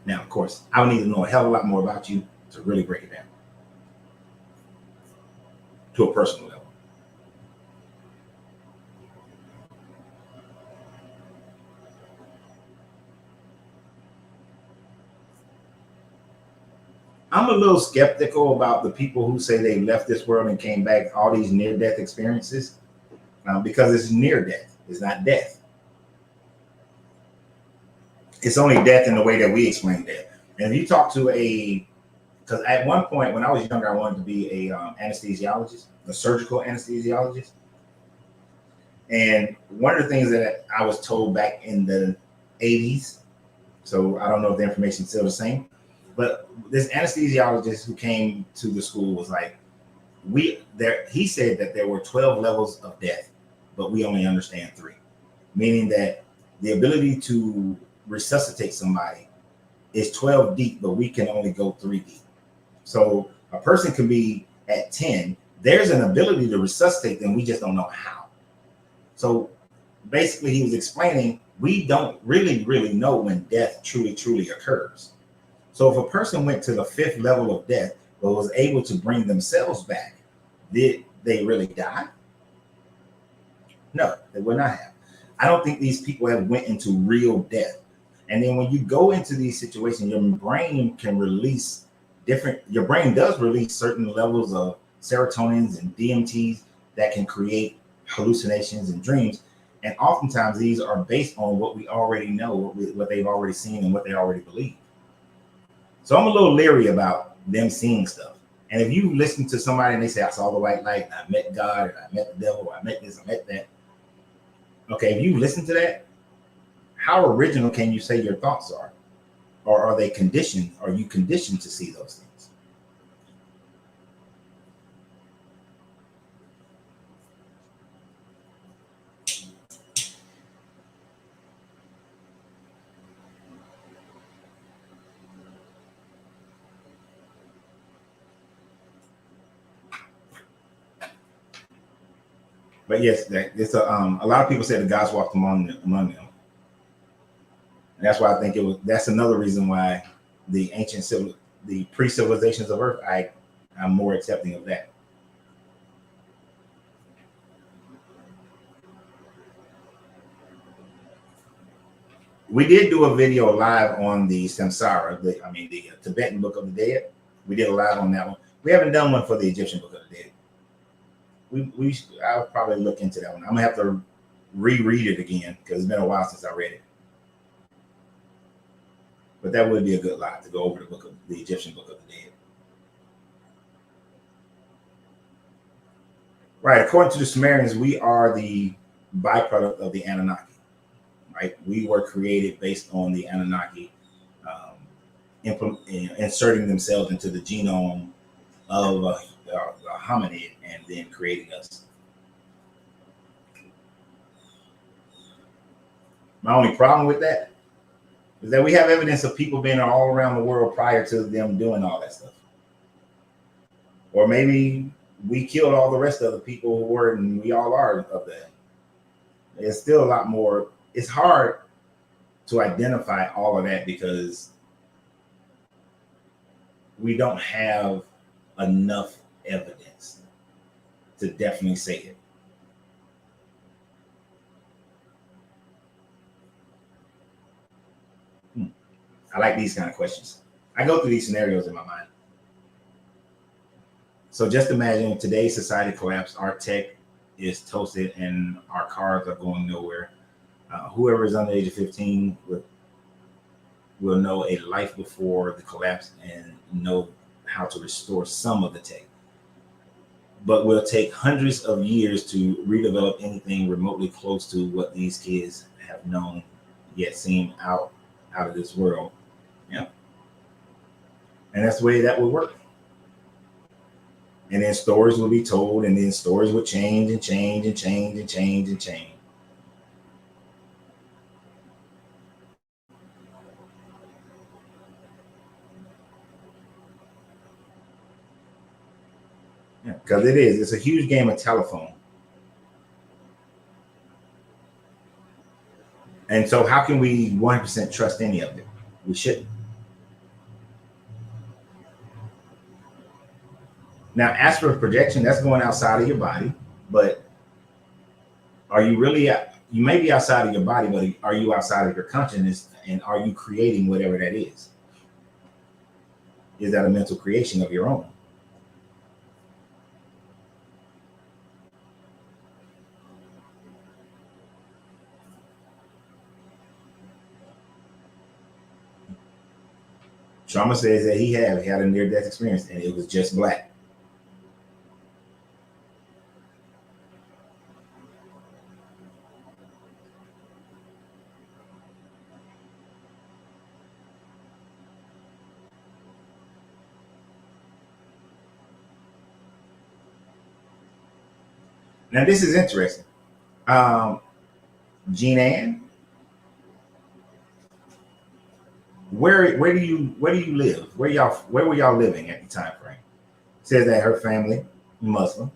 Now, of course, I would need to know a hell of a lot more about you to really break it down to a personal level. I'm a little skeptical about the people who say they left this world and came back, all these near-death experiences, because it's near death. It's not death. It's only death in the way that we explain death. And if you talk to because at one point when I was younger, I wanted to be a anesthesiologist, a surgical anesthesiologist. And one of the things that I was told back in the 80s, so I don't know if the information is still the same, but this anesthesiologist who came to the school was like, he said that there were 12 levels of death, but we only understand 3, meaning that the ability to resuscitate somebody is 12 deep, but we can only go 3 deep. So a person can be at 10. There's an ability to resuscitate them. We just don't know how. So basically he was explaining, we don't really know when death truly occurs. So if a person went to the 5th level of death, but was able to bring themselves back, did they really die? No, they would not have. I don't think these people have went into real death. And then when you go into these situations, your brain can release your brain does release certain levels of serotonins and DMTs that can create hallucinations and dreams. And oftentimes these are based on what we already know, what they've already seen and what they already believe. So I'm a little leery about them seeing stuff. And if you listen to somebody and they say, I saw the white light, and I met God, and I met the devil, I met this, I met that. Okay, if you listen to that, how original can you say your thoughts are? Or are they conditioned? Are you conditioned to see those things? But yes, it's a lot of people say the gods walked among them, and that's why I think that's another reason why the the pre-civilizations of Earth, I'm more accepting of that. We did do a video live on the Samsara, the Tibetan Book of the Dead. We did a live on that one. We haven't done one for the Egyptian Book of the Dead. I'll probably look into that one. I'm gonna have to reread it again because it's been a while since I read it. But that would be a good live to go over the Egyptian Book of the Dead. Right. According to the Sumerians, we are the byproduct of the Anunnaki. Right. We were created based on the Anunnaki inserting themselves into the genome of a hominid and then creating us. My only problem with that is that we have evidence of people being all around the world prior to them doing all that stuff. Or maybe we killed all the rest of the people who were, and we all are of that. There's still a lot more. It's hard to identify all of that because we don't have enough evidence to definitely say it. I like these kind of questions. I go through these scenarios in my mind. So just imagine today's society collapsed, our tech is toasted, and our cars are going nowhere. Whoever is under the age of 15 will know a life before the collapse and know how to restore some of the tech. But will take hundreds of years to redevelop anything remotely close to what these kids have known, yet seen out of this world. Yeah. And that's the way that would work. And then stories will be told, and then stories would change and change and change and change and change. Yeah, because it's a huge game of telephone. And so how can we 100% trust any of it? We shouldn't. Now, as for projection, that's going outside of your body, but are you really, you may be outside of your body, but are you outside of your consciousness, and are you creating whatever that is? Is that a mental creation of your own? Trauma says that he had a near-death experience, and it was just black. Now this is interesting. Jean Ann, where do you live? Where were y'all living at the time frame? Says that her family, Muslim,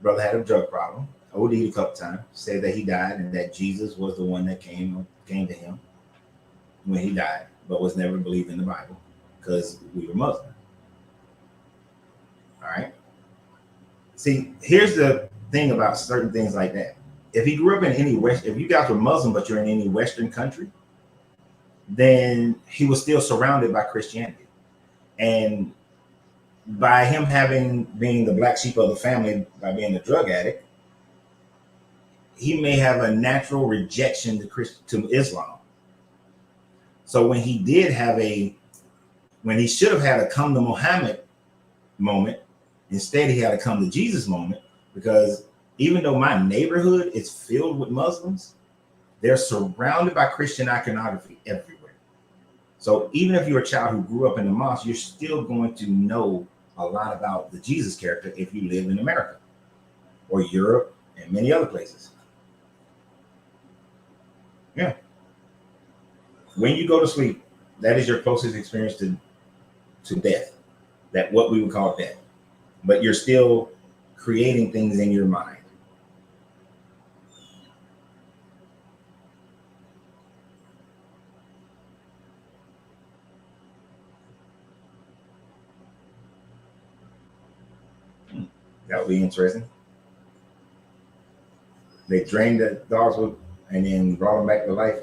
brother had a drug problem, OD'd a couple times, said that he died and that Jesus was the one that came to him when he died, but was never believed in the Bible because we were Muslim. All right. See, here's the thing about certain things like that. If he grew up in if you guys were Muslim, but you're in any Western country, then he was still surrounded by Christianity. And by him being the black sheep of the family, by being a drug addict, he may have a natural rejection to Islam. So when he should have had a come to Muhammad moment, instead he had a come to Jesus moment, because even though my neighborhood is filled with Muslims, they're surrounded by Christian iconography everywhere. So even if you're a child who grew up in the mosque, you're still going to know a lot about the Jesus character if you live in America or Europe and many other places. Yeah. When you go to sleep, that is your closest experience to death, that what we would call death. But you're still creating things in your mind. That would be interesting. They drained the dogs and then brought them back to life.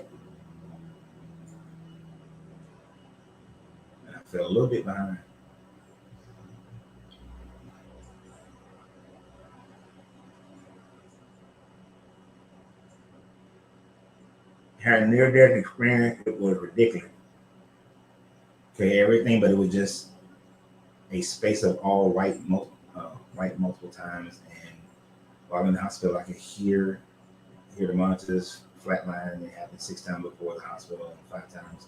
And I fell a little bit behind. Her near-death experience, it was ridiculous. Okay, everything, but it was just a space of all white, white multiple times. And while in the hospital, I could hear the monitors flatline. It happened 6 times before the hospital and 5 times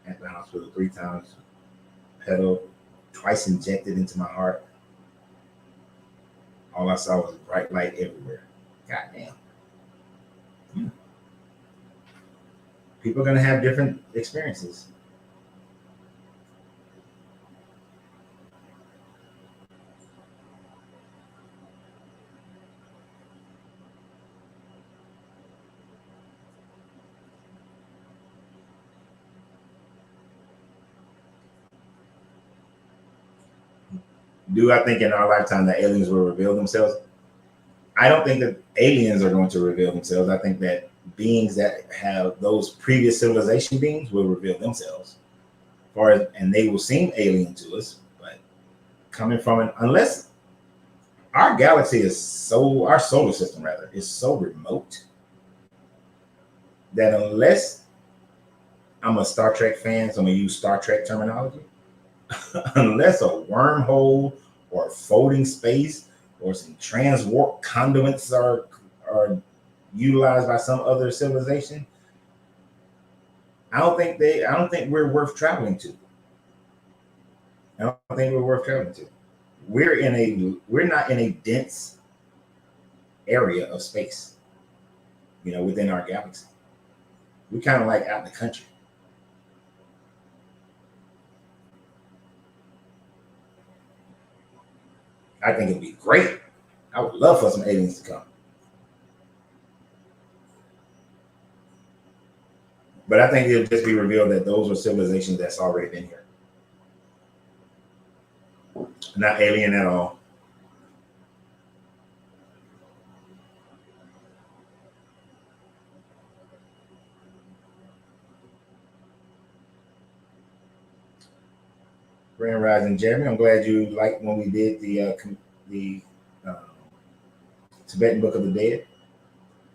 at the hospital, 3 times pedal, twice injected into my heart. All I saw was bright light everywhere. Goddamn. People are going to have different experiences. Do I think in our lifetime that aliens will reveal themselves? I don't think that aliens are going to reveal themselves. I think that beings that have those previous civilization beings will reveal themselves, and they will seem alien to us. But coming from unless our galaxy our solar system rather, is so remote that unless I'm a Star Trek fan, so I'm gonna use Star Trek terminology. Unless a wormhole or a folding space or some transwarp conduits are utilized by some other civilization, I don't think we're worth traveling to. I don't think we're worth traveling to. We're not in a dense area of space, within our galaxy. We're kind of like out in the country. I think it'd be great. I would love for some aliens to come. But I think it'll just be revealed that those are civilizations that's already been here. Not alien at all. Grand Rising, Jeremy. I'm glad you liked when we did the Tibetan Book of the Dead.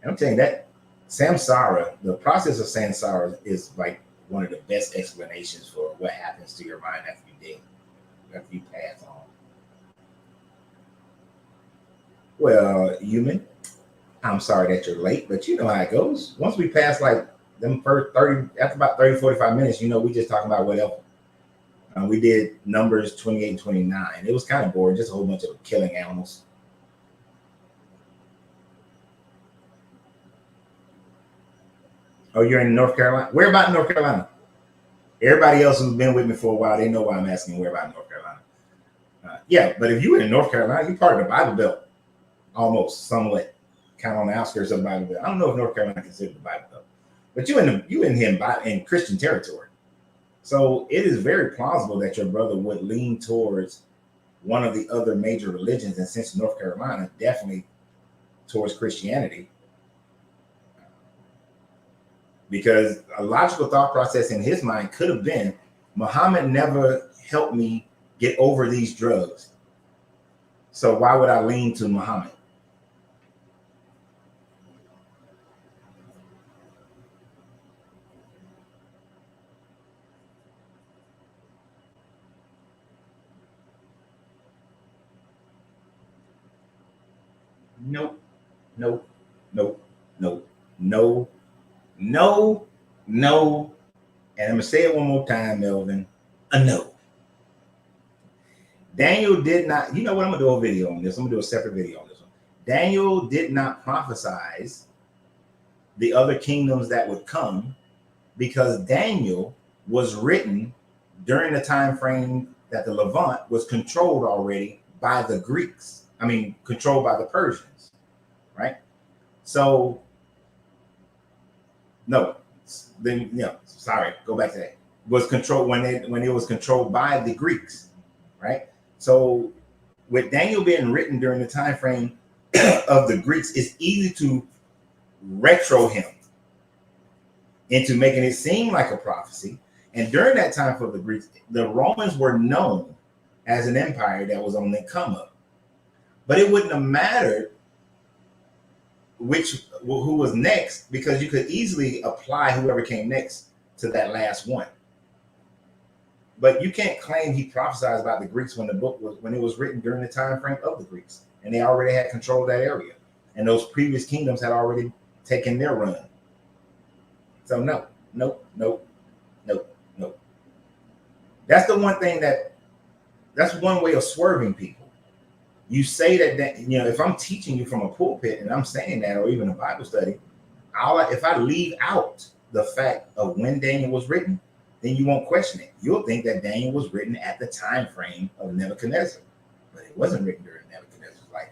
And I'm telling you that samsara, the process of samsara, is like one of the best explanations for what happens to your mind after you dead, after you pass on. Well, human, I'm sorry that you're late, but you know how it goes. Once we pass like them first 30, after about 30, 45 minutes, we just talking about whatever. We did Numbers 28 and 29. It was kind of boring, just a whole bunch of killing animals. Oh, you're in North Carolina? Where about North Carolina? Everybody else who's been with me for a while, they know why I'm asking where about North Carolina. Yeah, but if you were in North Carolina, you're part of the Bible Belt, almost, somewhat, kind of on the outskirts of the Bible Belt. I don't know if North Carolina considered the Bible Belt, but you in Christian territory. So it is very plausible that your brother would lean towards one of the other major religions, and since North Carolina, definitely towards Christianity. Because a logical thought process in his mind could have been, Muhammad never helped me get over these drugs. So why would I lean to Muhammad? Nope, nope, nope, nope, no, no, no. And I'm gonna say it one more time, Melvin. A no. Daniel did not. You know what? I'm gonna do a video on this. I'm gonna do a separate video on this one. Daniel did not prophesize the other kingdoms that would come, because Daniel was written during the time frame that the Levant was controlled already by the Greeks. I mean, controlled by the Persians, right? So, no, then sorry, go back to that. Was controlled when it was controlled by the Greeks, right? So, with Daniel being written during the time frame of the Greeks, it's easy to retro him into making it seem like a prophecy. And during that time for the Greeks, the Romans were known as an empire that was on the come up. But it wouldn't have mattered who was next, because you could easily apply whoever came next to that last one. But you can't claim he prophesied about the Greeks when it was written during the time frame of the Greeks, and they already had control of that area, and those previous kingdoms had already taken their run. So no. That's the one thing that's one way of swerving people. You say that if I'm teaching you from a pulpit and I'm saying that, or even a Bible study, if I leave out the fact of when Daniel was written, then you won't question it. You'll think that Daniel was written at the time frame of Nebuchadnezzar, but it wasn't written during Nebuchadnezzar's life.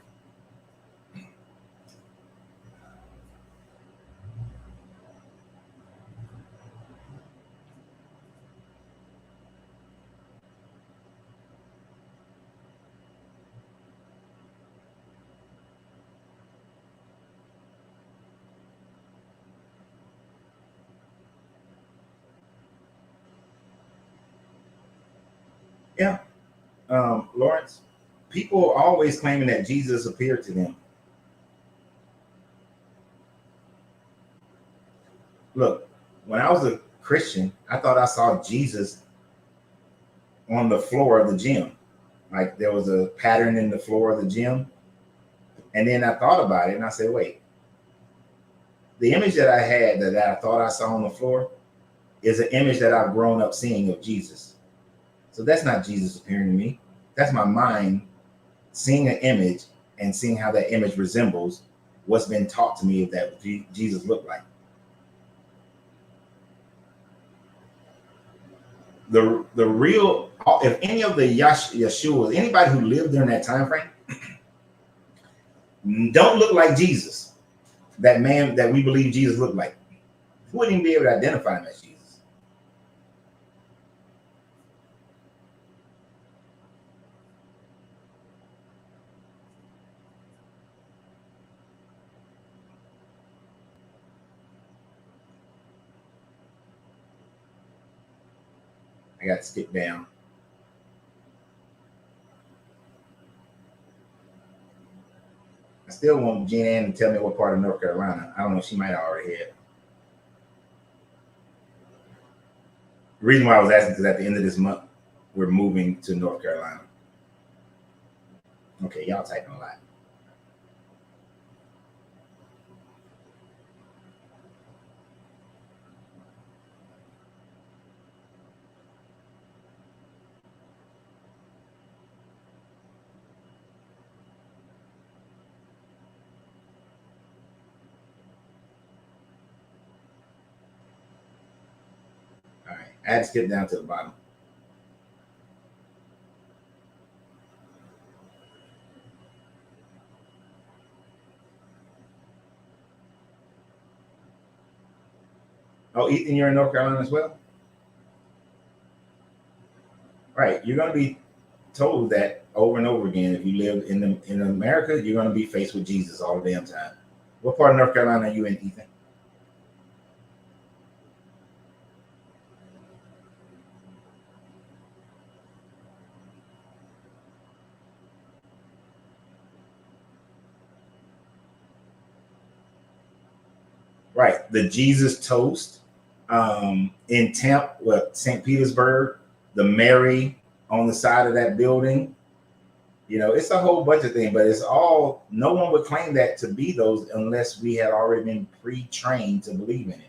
Yeah, Lawrence, people are always claiming that Jesus appeared to them. Look, when I was a Christian, I thought I saw Jesus on the floor of the gym. Like there was a pattern in the floor of the gym. And then I thought about it and I said, wait, the image that I had that I thought I saw on the floor is an image that I've grown up seeing of Jesus. So that's not Jesus appearing to me. That's my mind seeing an image and seeing how that image resembles what's been taught to me of that Jesus looked like. The real, if any of the Yeshua, anybody who lived during that time frame, don't look like Jesus, that man that we believe Jesus looked like, we wouldn't even be able to identify him as Jesus. I got to skip down. I still want Jen Ann to tell me what part of North Carolina. I don't know. She might have already had. The reason why I was asking is at the end of this month, we're moving to North Carolina. Okay, y'all typing a lot. All right, I had to skip down to the bottom. Oh, Ethan, you're in North Carolina as well? Right. You're going to be told that over and over again. If you live in America, you're going to be faced with Jesus all the damn time. What part of North Carolina are you in, Ethan? Right. The Jesus toast in St. Petersburg, the Mary on the side of that building. You know, it's a whole bunch of things, but it's all, no one would claim that to be those unless we had already been pre-trained to believe in it.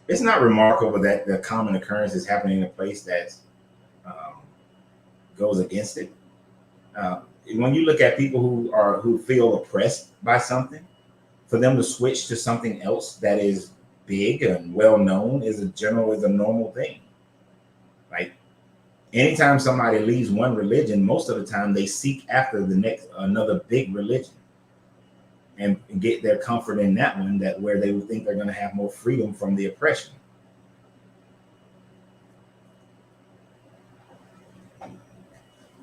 It's not remarkable that the common occurrence is happening in a place that um, goes against it. Uh, when you look at people who feel oppressed by something, for them to switch to something else that is big and well known is a normal thing. Like anytime somebody leaves one religion, most of the time they seek after the next another big religion and get their comfort in that one, that where they would think they're going to have more freedom from the oppression.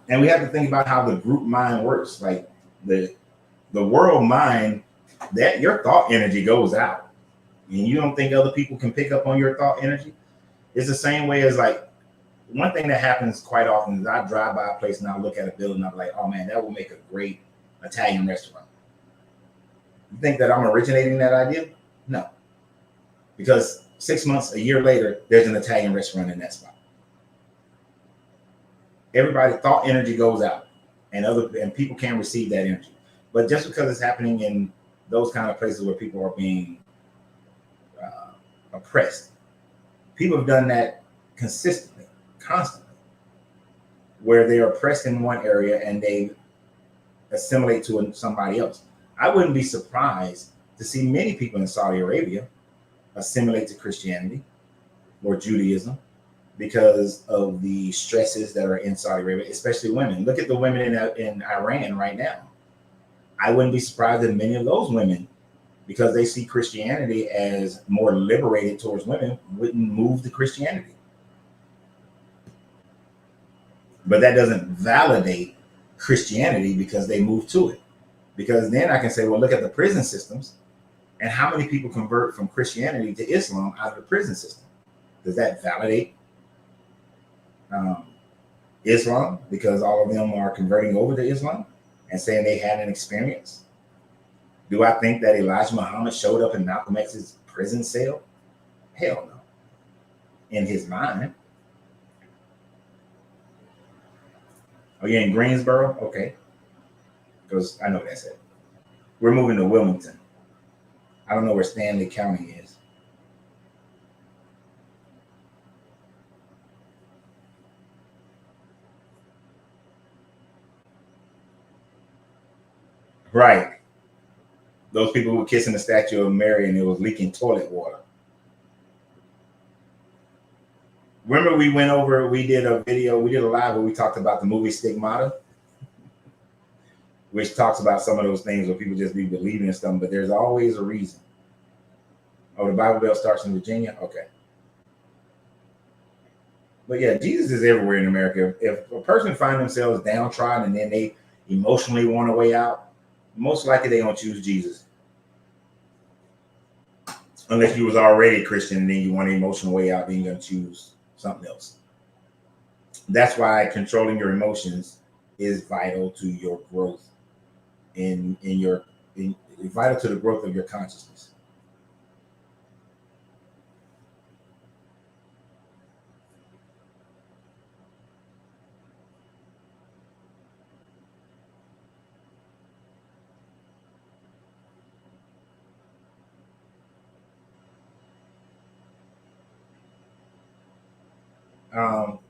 And we have to think about how the group mind works. Like the world mind, that your thought energy goes out, and you don't think other people can pick up on your thought energy. It's the same way as like one thing that happens quite often is I drive by a place and I look at a building and I'm like, oh man, that will make a great Italian restaurant. You think that I'm originating that idea? No. Because 6 months, a year later, there's an Italian restaurant in that spot. Everybody thought energy goes out, and people can't receive that energy. But just because it's happening in those kind of places where people are being oppressed, people have done that consistently, constantly, where they are oppressed in one area and they assimilate to somebody else. I wouldn't be surprised to see many people in Saudi Arabia assimilate to Christianity or Judaism because of the stresses that are in Saudi Arabia, especially women. Look at the women in Iran right now. I wouldn't be surprised if many of those women, because they see Christianity as more liberated towards women, wouldn't move to Christianity. But that doesn't validate Christianity because they move to it. Because then I can say, well, look at the prison systems and how many people convert from Christianity to Islam out of the prison system. Does that validate Islam because all of them are converting over to Islam and saying they had an experience? Do I think that Elijah Muhammad showed up in Malcolm X's prison cell? Hell no. In his mind. Oh, you're in Greensboro? Okay. Because I know that's it. We're moving to Wilmington. I don't know where Stanley County is. Right. Those people who were kissing the statue of Mary and it was leaking toilet water. Remember we did a live where we talked about the movie Stigmata, which talks about some of those things where people just be believing in stuff, but there's always a reason. Oh, the Bible Belt starts in Virginia? Okay. But yeah, Jesus is everywhere in America. If a person finds themselves downtrodden and then they emotionally want a way out, most likely they don't choose Jesus. Unless you was already a Christian and then you want an emotional way out, then you're going to choose something else. That's why controlling your emotions is vital to your growth vital to the growth of your consciousness.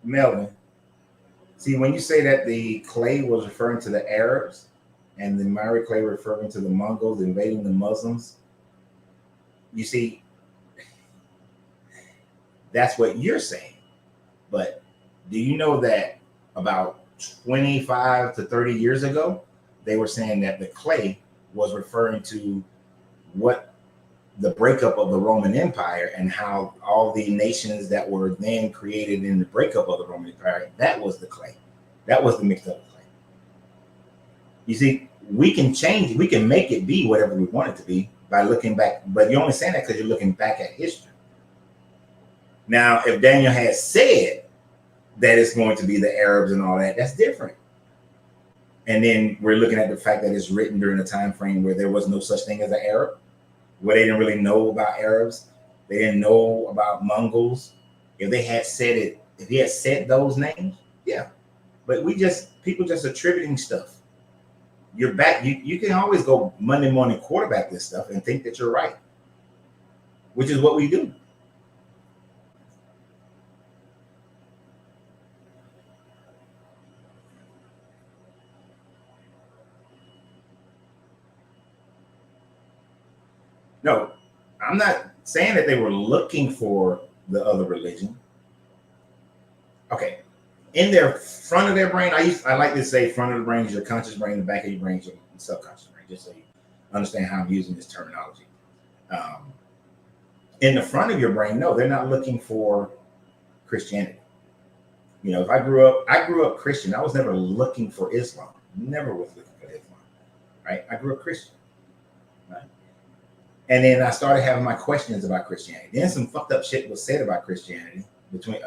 Melvin, see, when you say that the clay was referring to the Arabs and the Mary clay referring to the Mongols invading the Muslims, you see, that's what you're saying. But do you know that about 25 to 30 years ago, they were saying that the clay was referring to what the breakup of the Roman Empire and how all the nations that were then created in the breakup of the Roman Empire, that was the clay. That was the mixed up clay. You see, we can change, we can make it be whatever we want it to be by looking back, but you're only saying that because you're looking back at history. Now, if Daniel had said that it's going to be the Arabs and all that, that's different. And then we're looking at the fact that it's written during a time frame where there was no such thing as an Arab, where they didn't really know about Arabs. They didn't know about Mongols. If they had said it, if he had said those names, yeah. But people just attributing stuff. You're back. You can always go Monday morning quarterback this stuff and think that you're right, which is what we do. No, I'm not saying that they were looking for the other religion. Okay. In their front of their brain, I like to say front of the brain is your conscious brain, the back of your brain is your subconscious brain, just so you understand how I'm using this terminology. In the front of your brain, no, they're not looking for Christianity. You know, if I grew up Christian. I was never looking for Islam. Never was looking for Islam. Right? I grew up Christian. Right? And then I started having my questions about Christianity. Then some fucked up shit was said about Christianity. Between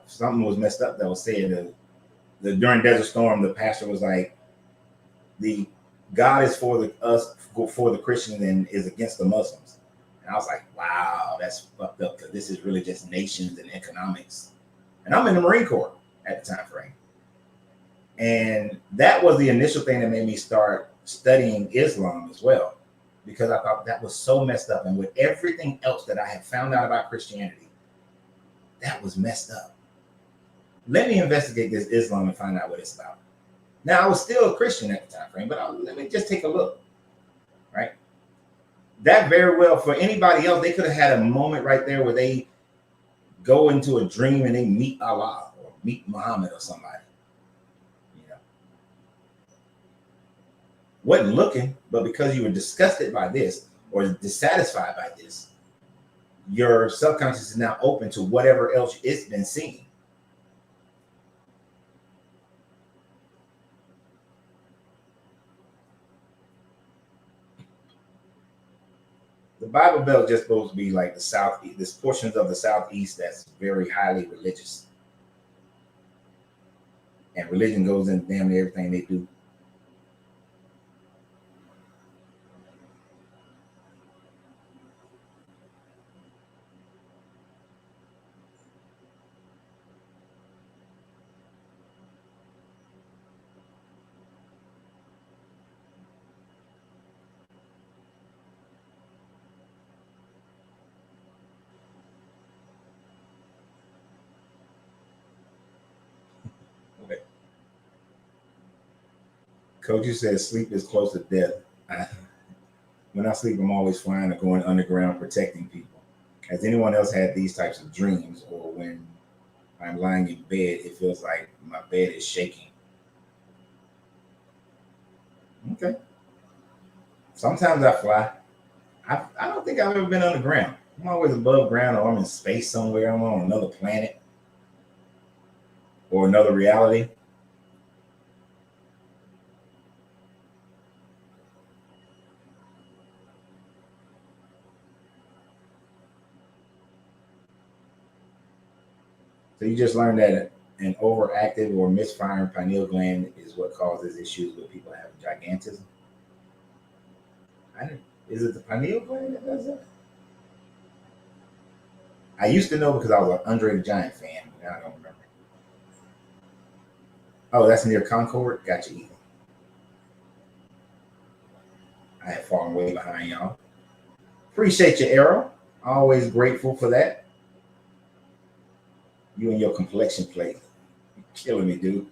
something was messed up that was said during Desert Storm. The pastor was like, "The God is for the Christians and is against the Muslims." And I was like, "Wow, that's fucked up." Because this is really just nations and economics. And I'm in the Marine Corps at the time frame, and that was the initial thing that made me start studying Islam as well, because I thought that was so messed up. And with everything else that I had found out about Christianity, that was messed up. Let me investigate this Islam and find out what it's about. Now, I was still a Christian at the time frame, but let me just take a look, right? That very well, for anybody else, they could have had a moment right there where they go into a dream and they meet Allah or meet Muhammad or somebody. You know, wasn't looking, but because you were disgusted by this or dissatisfied by this, your subconscious is now open to whatever else it's been seeing. The Bible Belt just supposed to be like the Southeast, this portions of the Southeast that's very highly religious. And religion goes into damn near everything they do. Coach, you said sleep is close to death. When I sleep, I'm always flying or going underground protecting people. Has anyone else had these types of dreams, or when I'm lying in bed, it feels like my bed is shaking? Okay. Sometimes I fly. I don't think I've ever been underground. I'm always above ground, or I'm in space somewhere. I'm on another planet or another reality. So you just learned that an overactive or misfiring pineal gland is what causes issues with people having gigantism. Is it the pineal gland that does that? I used to know because I was an Andre the Giant fan, but now I don't remember. Oh, that's near Concord? Gotcha, Ethan. I had fallen way behind y'all. Appreciate your arrow. Always grateful for that. You and your complexion plate. You're killing me, dude.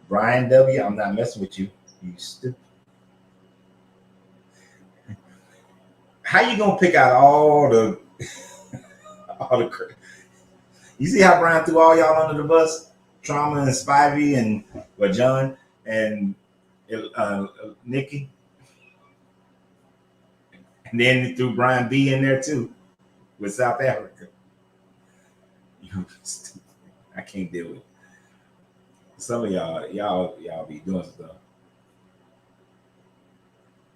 Brian W., I'm not messing with you. You stupid. How you gonna pick out all the all the? You see how Brian threw all y'all under the bus? Trauma and Spivey and John, and Nikki, and then threw Brian B in there too with South Africa. I can't deal with it. Some of y'all be doing stuff.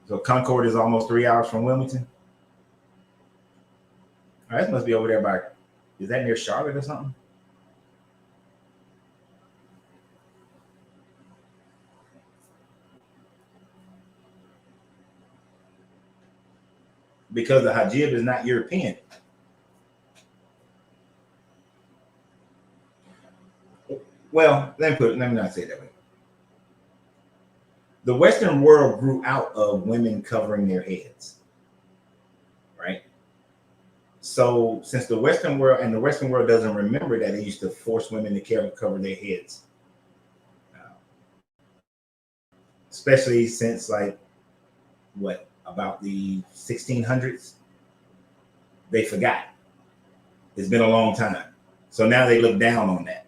So Concord is almost 3 hours from Wilmington. Oh, that must be over there by. Is that near Charlotte or something? Because the hijab is not European. Well, let me not say it that way. The Western world grew out of women covering their heads, right? So since the Western world doesn't remember that, they used to force women to cover their heads, especially since like what about the 1600s? They forgot. It's been a long time, so now they look down on that.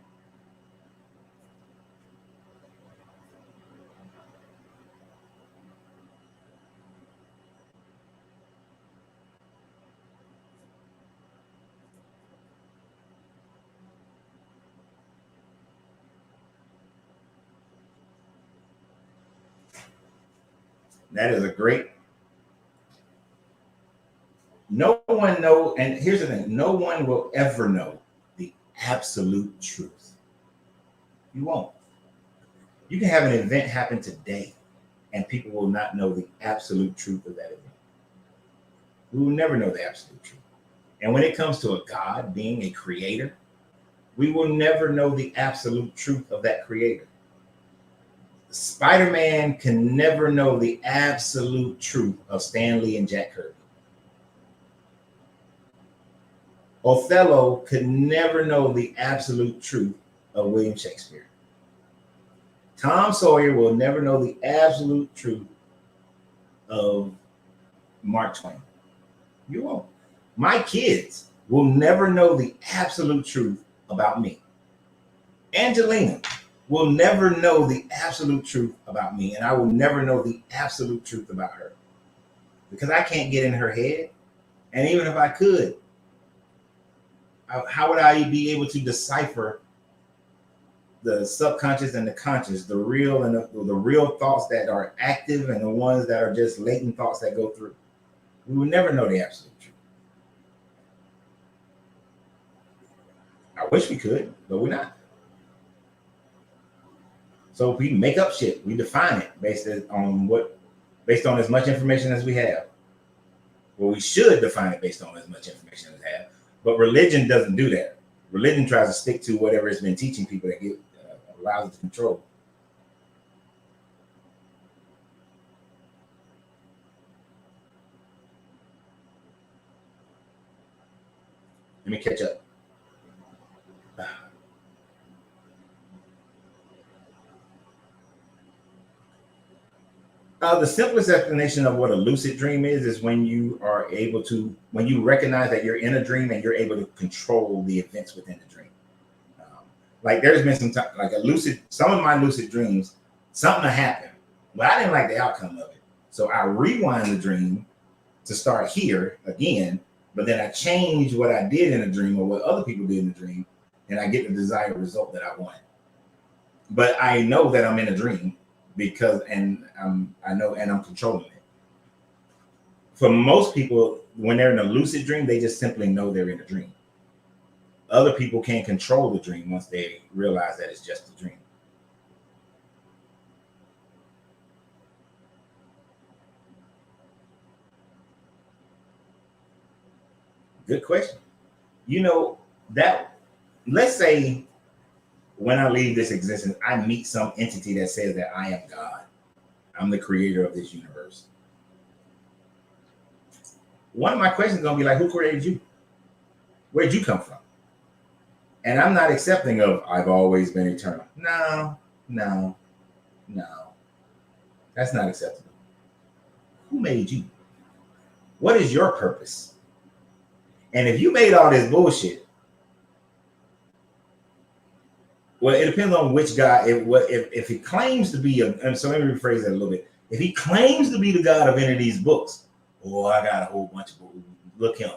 That is a great. No one knows, and here's the thing: no one will ever know the absolute truth. You won't. You can have an event happen today, and people will not know the absolute truth of that event. We will never know the absolute truth. And when it comes to a God being a creator, we will never know the absolute truth of that creator. Spider-Man can never know the absolute truth of Stan Lee and Jack Kirby. Othello could never know the absolute truth of William Shakespeare. Tom Sawyer will never know the absolute truth of Mark Twain. You won't. My kids will never know the absolute truth about me. Angelina will never know the absolute truth about me, and I will never know the absolute truth about her because I can't get in her head. And even if I could, how would I be able to decipher the subconscious and the conscious, the real and the real thoughts that are active and the ones that are just latent thoughts that go through? We will never know the absolute truth. I wish we could, but we're not. So if we make up shit, we define it based on as much information as we have. Well, we should define it based on as much information as we have. But religion doesn't do that. Religion tries to stick to whatever it's been teaching people that allows it to control. Let me catch up. The simplest explanation of what a lucid dream is when you recognize that you're in a dream and you're able to control the events within the dream. Like there's been some time, like some of my lucid dreams, something happened, but I didn't like the outcome of it. So I rewind the dream to start here again, but then I change what I did in the dream or what other people did in the dream, and I get the desired result that I want. But I know that I'm in a dream because I'm controlling it. For most people, when they're in a lucid dream, they just simply know they're in a dream. Other people can't control the dream once they realize that it's just a dream. Good question. Let's say when I leave this existence, I meet some entity that says that I am God. I'm the creator of this universe. One of my questions is going to be like, who created you? Where'd you come from? And I'm not accepting of I've always been eternal. No. That's not acceptable. Who made you? What is your purpose? And if you made all this bullshit, Well, it depends on which God. If he claims to be and so let me rephrase that a little bit. If he claims to be the God of any of these books, oh, I got a whole bunch of books. Look him.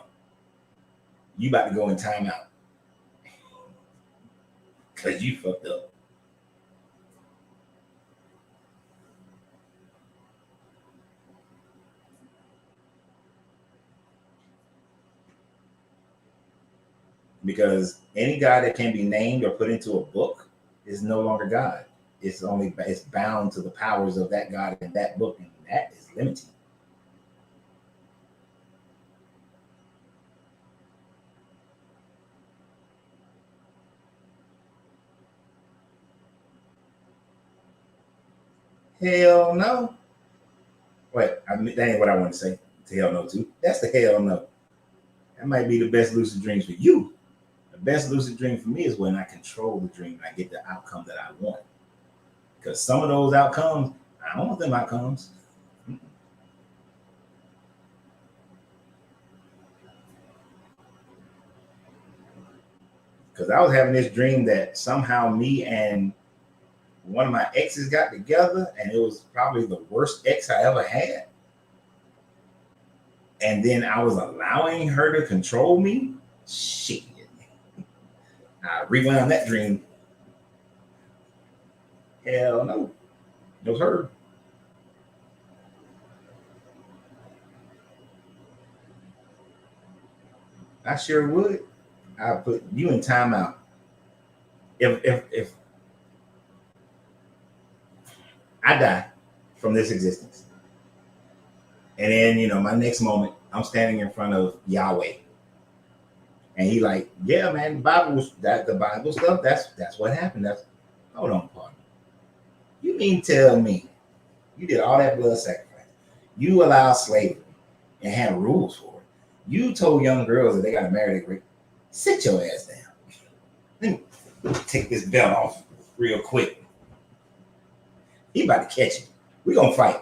You about to go in timeout because you fucked up. Because any God that can be named or put into a book is no longer God. It's bound to the powers of that God in that book, and that is limiting. Hell no. Wait, that ain't what I want to say. To hell no too. That's the hell no. That might be the best lucid dreams for you. The best lucid dream for me is when I control the dream and I get the outcome that I want. Because some of those outcomes, I don't want them outcomes. Because I was having this dream that somehow me and one of my exes got together, and it was probably the worst ex I ever had. And then I was allowing her to control me. Shit. I rewound that dream. Hell no. It was her. I sure would. I put you in timeout. If I die from this existence, and then my next moment, I'm standing in front of Yahweh, and he like, yeah, man, the Bible stuff. That's what happened. That's hold on, partner. You mean tell me you did all that blood sacrifice? You allowed slavery and had rules for it. You told young girls that they got to marry their sit your ass down. Let me take this belt off real quick. He about to catch you. We gonna fight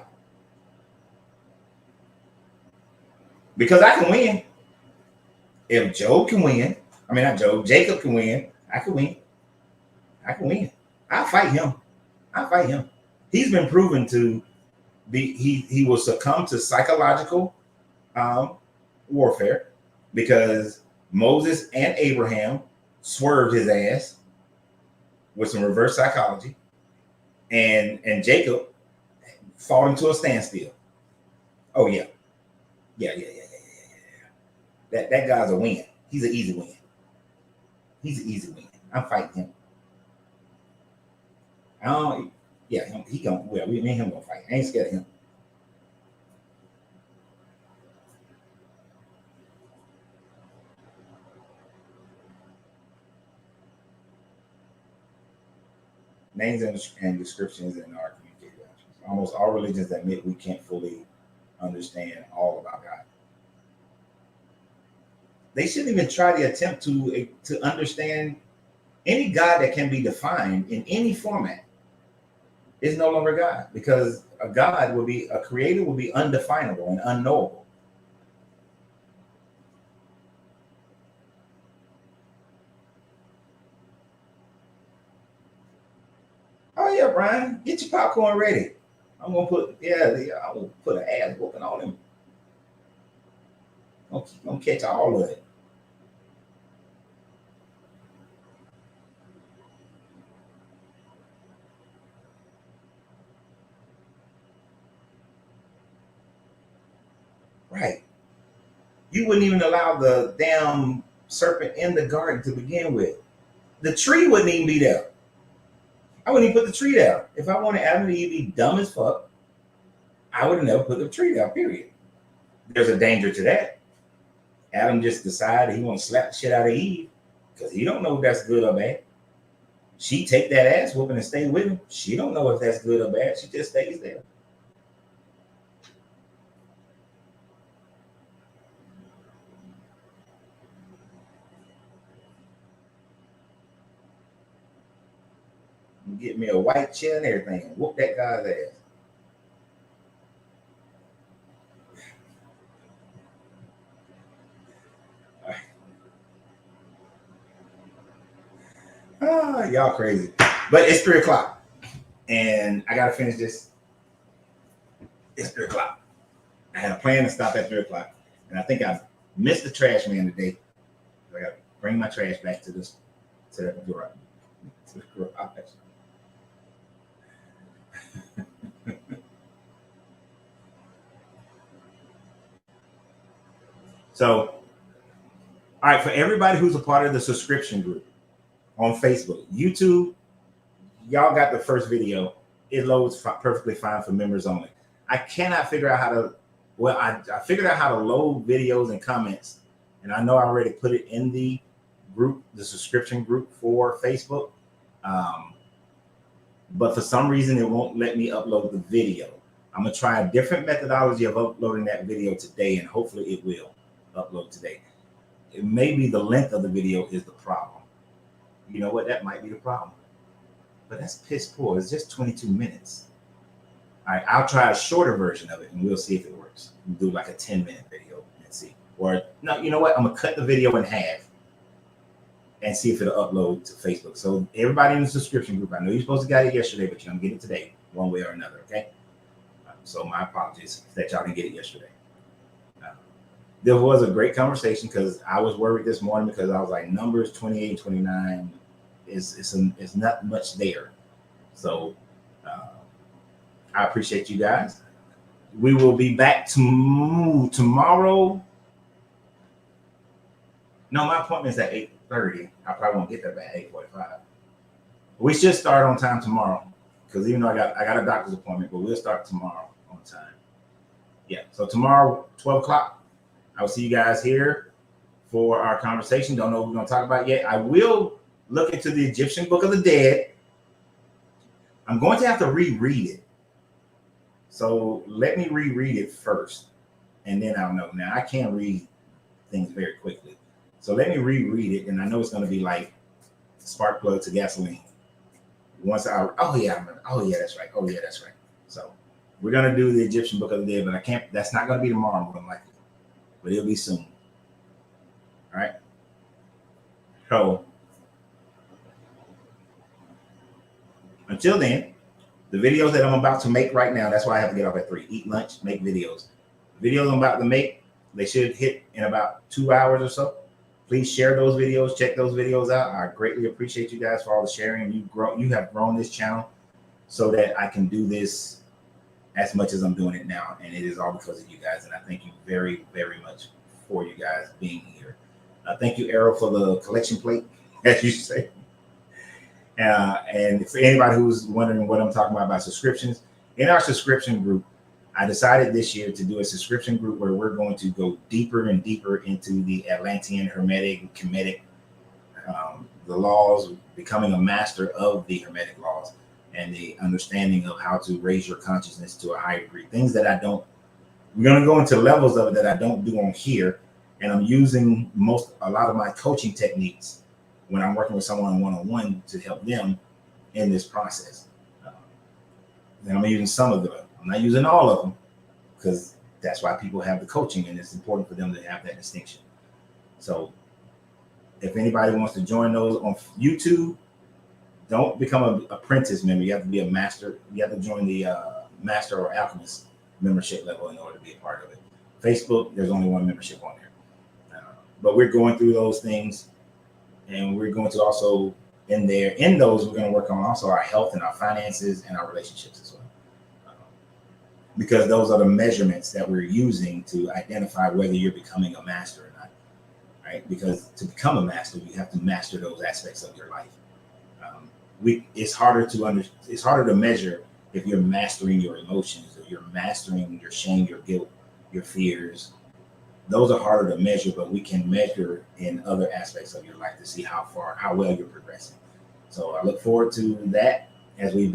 because I can win. If Job can win, I mean not Job, Jacob can win. I can win. I can win. I'll fight him. I'll fight him. He's been proven to be. He will succumb to psychological warfare because Moses and Abraham swerved his ass with some reverse psychology, and Jacob fought him to a standstill. Oh yeah. That guy's a win. He's an easy win. He's an easy win. I'm fighting him. I don't. Yeah, he gonna. Well, me and him gonna fight. I ain't scared of him. Names and descriptions in our communicated actions. Almost all religions admit we can't fully understand all about God. They shouldn't even try to attempt to understand any God that can be defined in any format is no longer God because a creator would be undefinable and unknowable. Oh yeah, Brian, get your popcorn ready. I'm gonna put an ass whooping on him. I'm gonna catch all of it. Right. You wouldn't even allow the damn serpent in the garden to begin with. The tree wouldn't even be there. I wouldn't even put the tree there. If I wanted Adam and Eve to be dumb as fuck, I would have never put the tree there, period. There's a danger to that. Adam just decided he want to slap the shit out of Eve because he don't know if that's good or bad. She take that ass whooping and stay with him. She don't know if that's good or bad. She just stays there. Get me a white chair and everything and whoop that guy's ass. Oh Y'all crazy. But it's 3 o'clock. And I got to finish this. It's 3 o'clock. I had a plan to stop at 3 o'clock. And I think I missed the trash man today. I got to bring my trash back to the garage. So, all right, for everybody who's a part of the subscription group on Facebook, YouTube, y'all got the first video. It loads perfectly fine for members only. I cannot figure out how to, well, I figured out how to load videos and comments, and I know I already put it in the group, the subscription group for Facebook. But for some reason, it won't let me upload the video. I'm gonna try a different methodology of uploading that video today, and hopefully it will upload today. It may be the length of the video is the problem. You know what? That might be the problem. But that's piss poor. It's just 22 minutes. All right, I'll try a shorter version of it, and we'll see if it works. We'll do like a 10-minute video and see. Or no, you know what? I'm gonna cut the video in half and see if it'll upload to Facebook. So everybody in the subscription group, I know you're supposed to get it yesterday, but you're gonna get it today, one way or another. Okay. So my apologies that y'all didn't get it yesterday. There was a great conversation because I was worried this morning because I was like, Numbers 28 and 29 is not much there. So I appreciate you guys. We will be back tomorrow. No, my appointment is at 8:30. I probably won't get there by 8:45. We should start on time tomorrow because even though I got a doctor's appointment, but we'll start tomorrow on time. Yeah. So tomorrow, 12 o'clock. I will see you guys here for our conversation. Don't know what we're going to talk about yet. I will look into the Egyptian Book of the Dead. I'm going to have to reread it. So let me reread it first, and then I'll know. Now, I can't read things very quickly. So let me reread it, and I know it's going to be like spark plug to gasoline. That's right. Oh, yeah, that's right. So we're going to do the Egyptian Book of the Dead, but that's not going to be tomorrow, more than likely. But it'll be soon. All right. So until then, the videos that I'm about to make right now, that's why I have to get off at 3. Eat lunch, make videos. The videos I'm about to make, they should hit in about 2 hours or so. Please share those videos, check those videos out. I greatly appreciate you guys for all the sharing. You have grown this channel so that I can do this as much as I'm doing it now, and it is all because of you guys, and I thank you very, very much for you guys being here. Thank you, Errol, for the collection plate, as you say. And for anybody who's wondering what I'm talking about subscriptions, in our subscription group, I decided this year to do a subscription group where we're going to go deeper and deeper into the Atlantean, Hermetic, Kemetic, the laws, becoming a master of the Hermetic laws, and the understanding of how to raise your consciousness to a higher degree. Things that we're going to go into levels of it that I don't do on here. And I'm using a lot of my coaching techniques when I'm working with someone one-on-one to help them in this process. And I'm using some of them. I'm not using all of them because that's why people have the coaching, and it's important for them to have that distinction. So if anybody wants to join those on YouTube, don't become an apprentice member. You have to be a master. You have to join the master or alchemist membership level in order to be a part of it. Facebook, there's only one membership on there. But we're going through those things, and we're going to also in those, we're going to work on also our health and our finances and our relationships as well. Because those are the measurements that we're using to identify whether you're becoming a master or not, right? Because to become a master, you have to master those aspects of your life. It's harder to measure if you're mastering your emotions, or you're mastering your shame, your guilt, your fears. Those are harder to measure, but we can measure in other aspects of your life to see how well you're progressing. So I look forward to that as we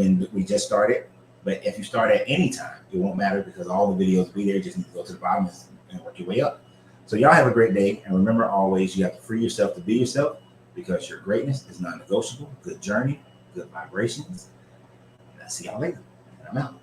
just started. But if you start at any time, it won't matter because all the videos will be there. You just need to go to the bottom and work your way up. So y'all have a great day. And remember always, you have to free yourself to be yourself because your greatness is non-negotiable. Good journey, good vibrations. And I'll see y'all later. And I'm out.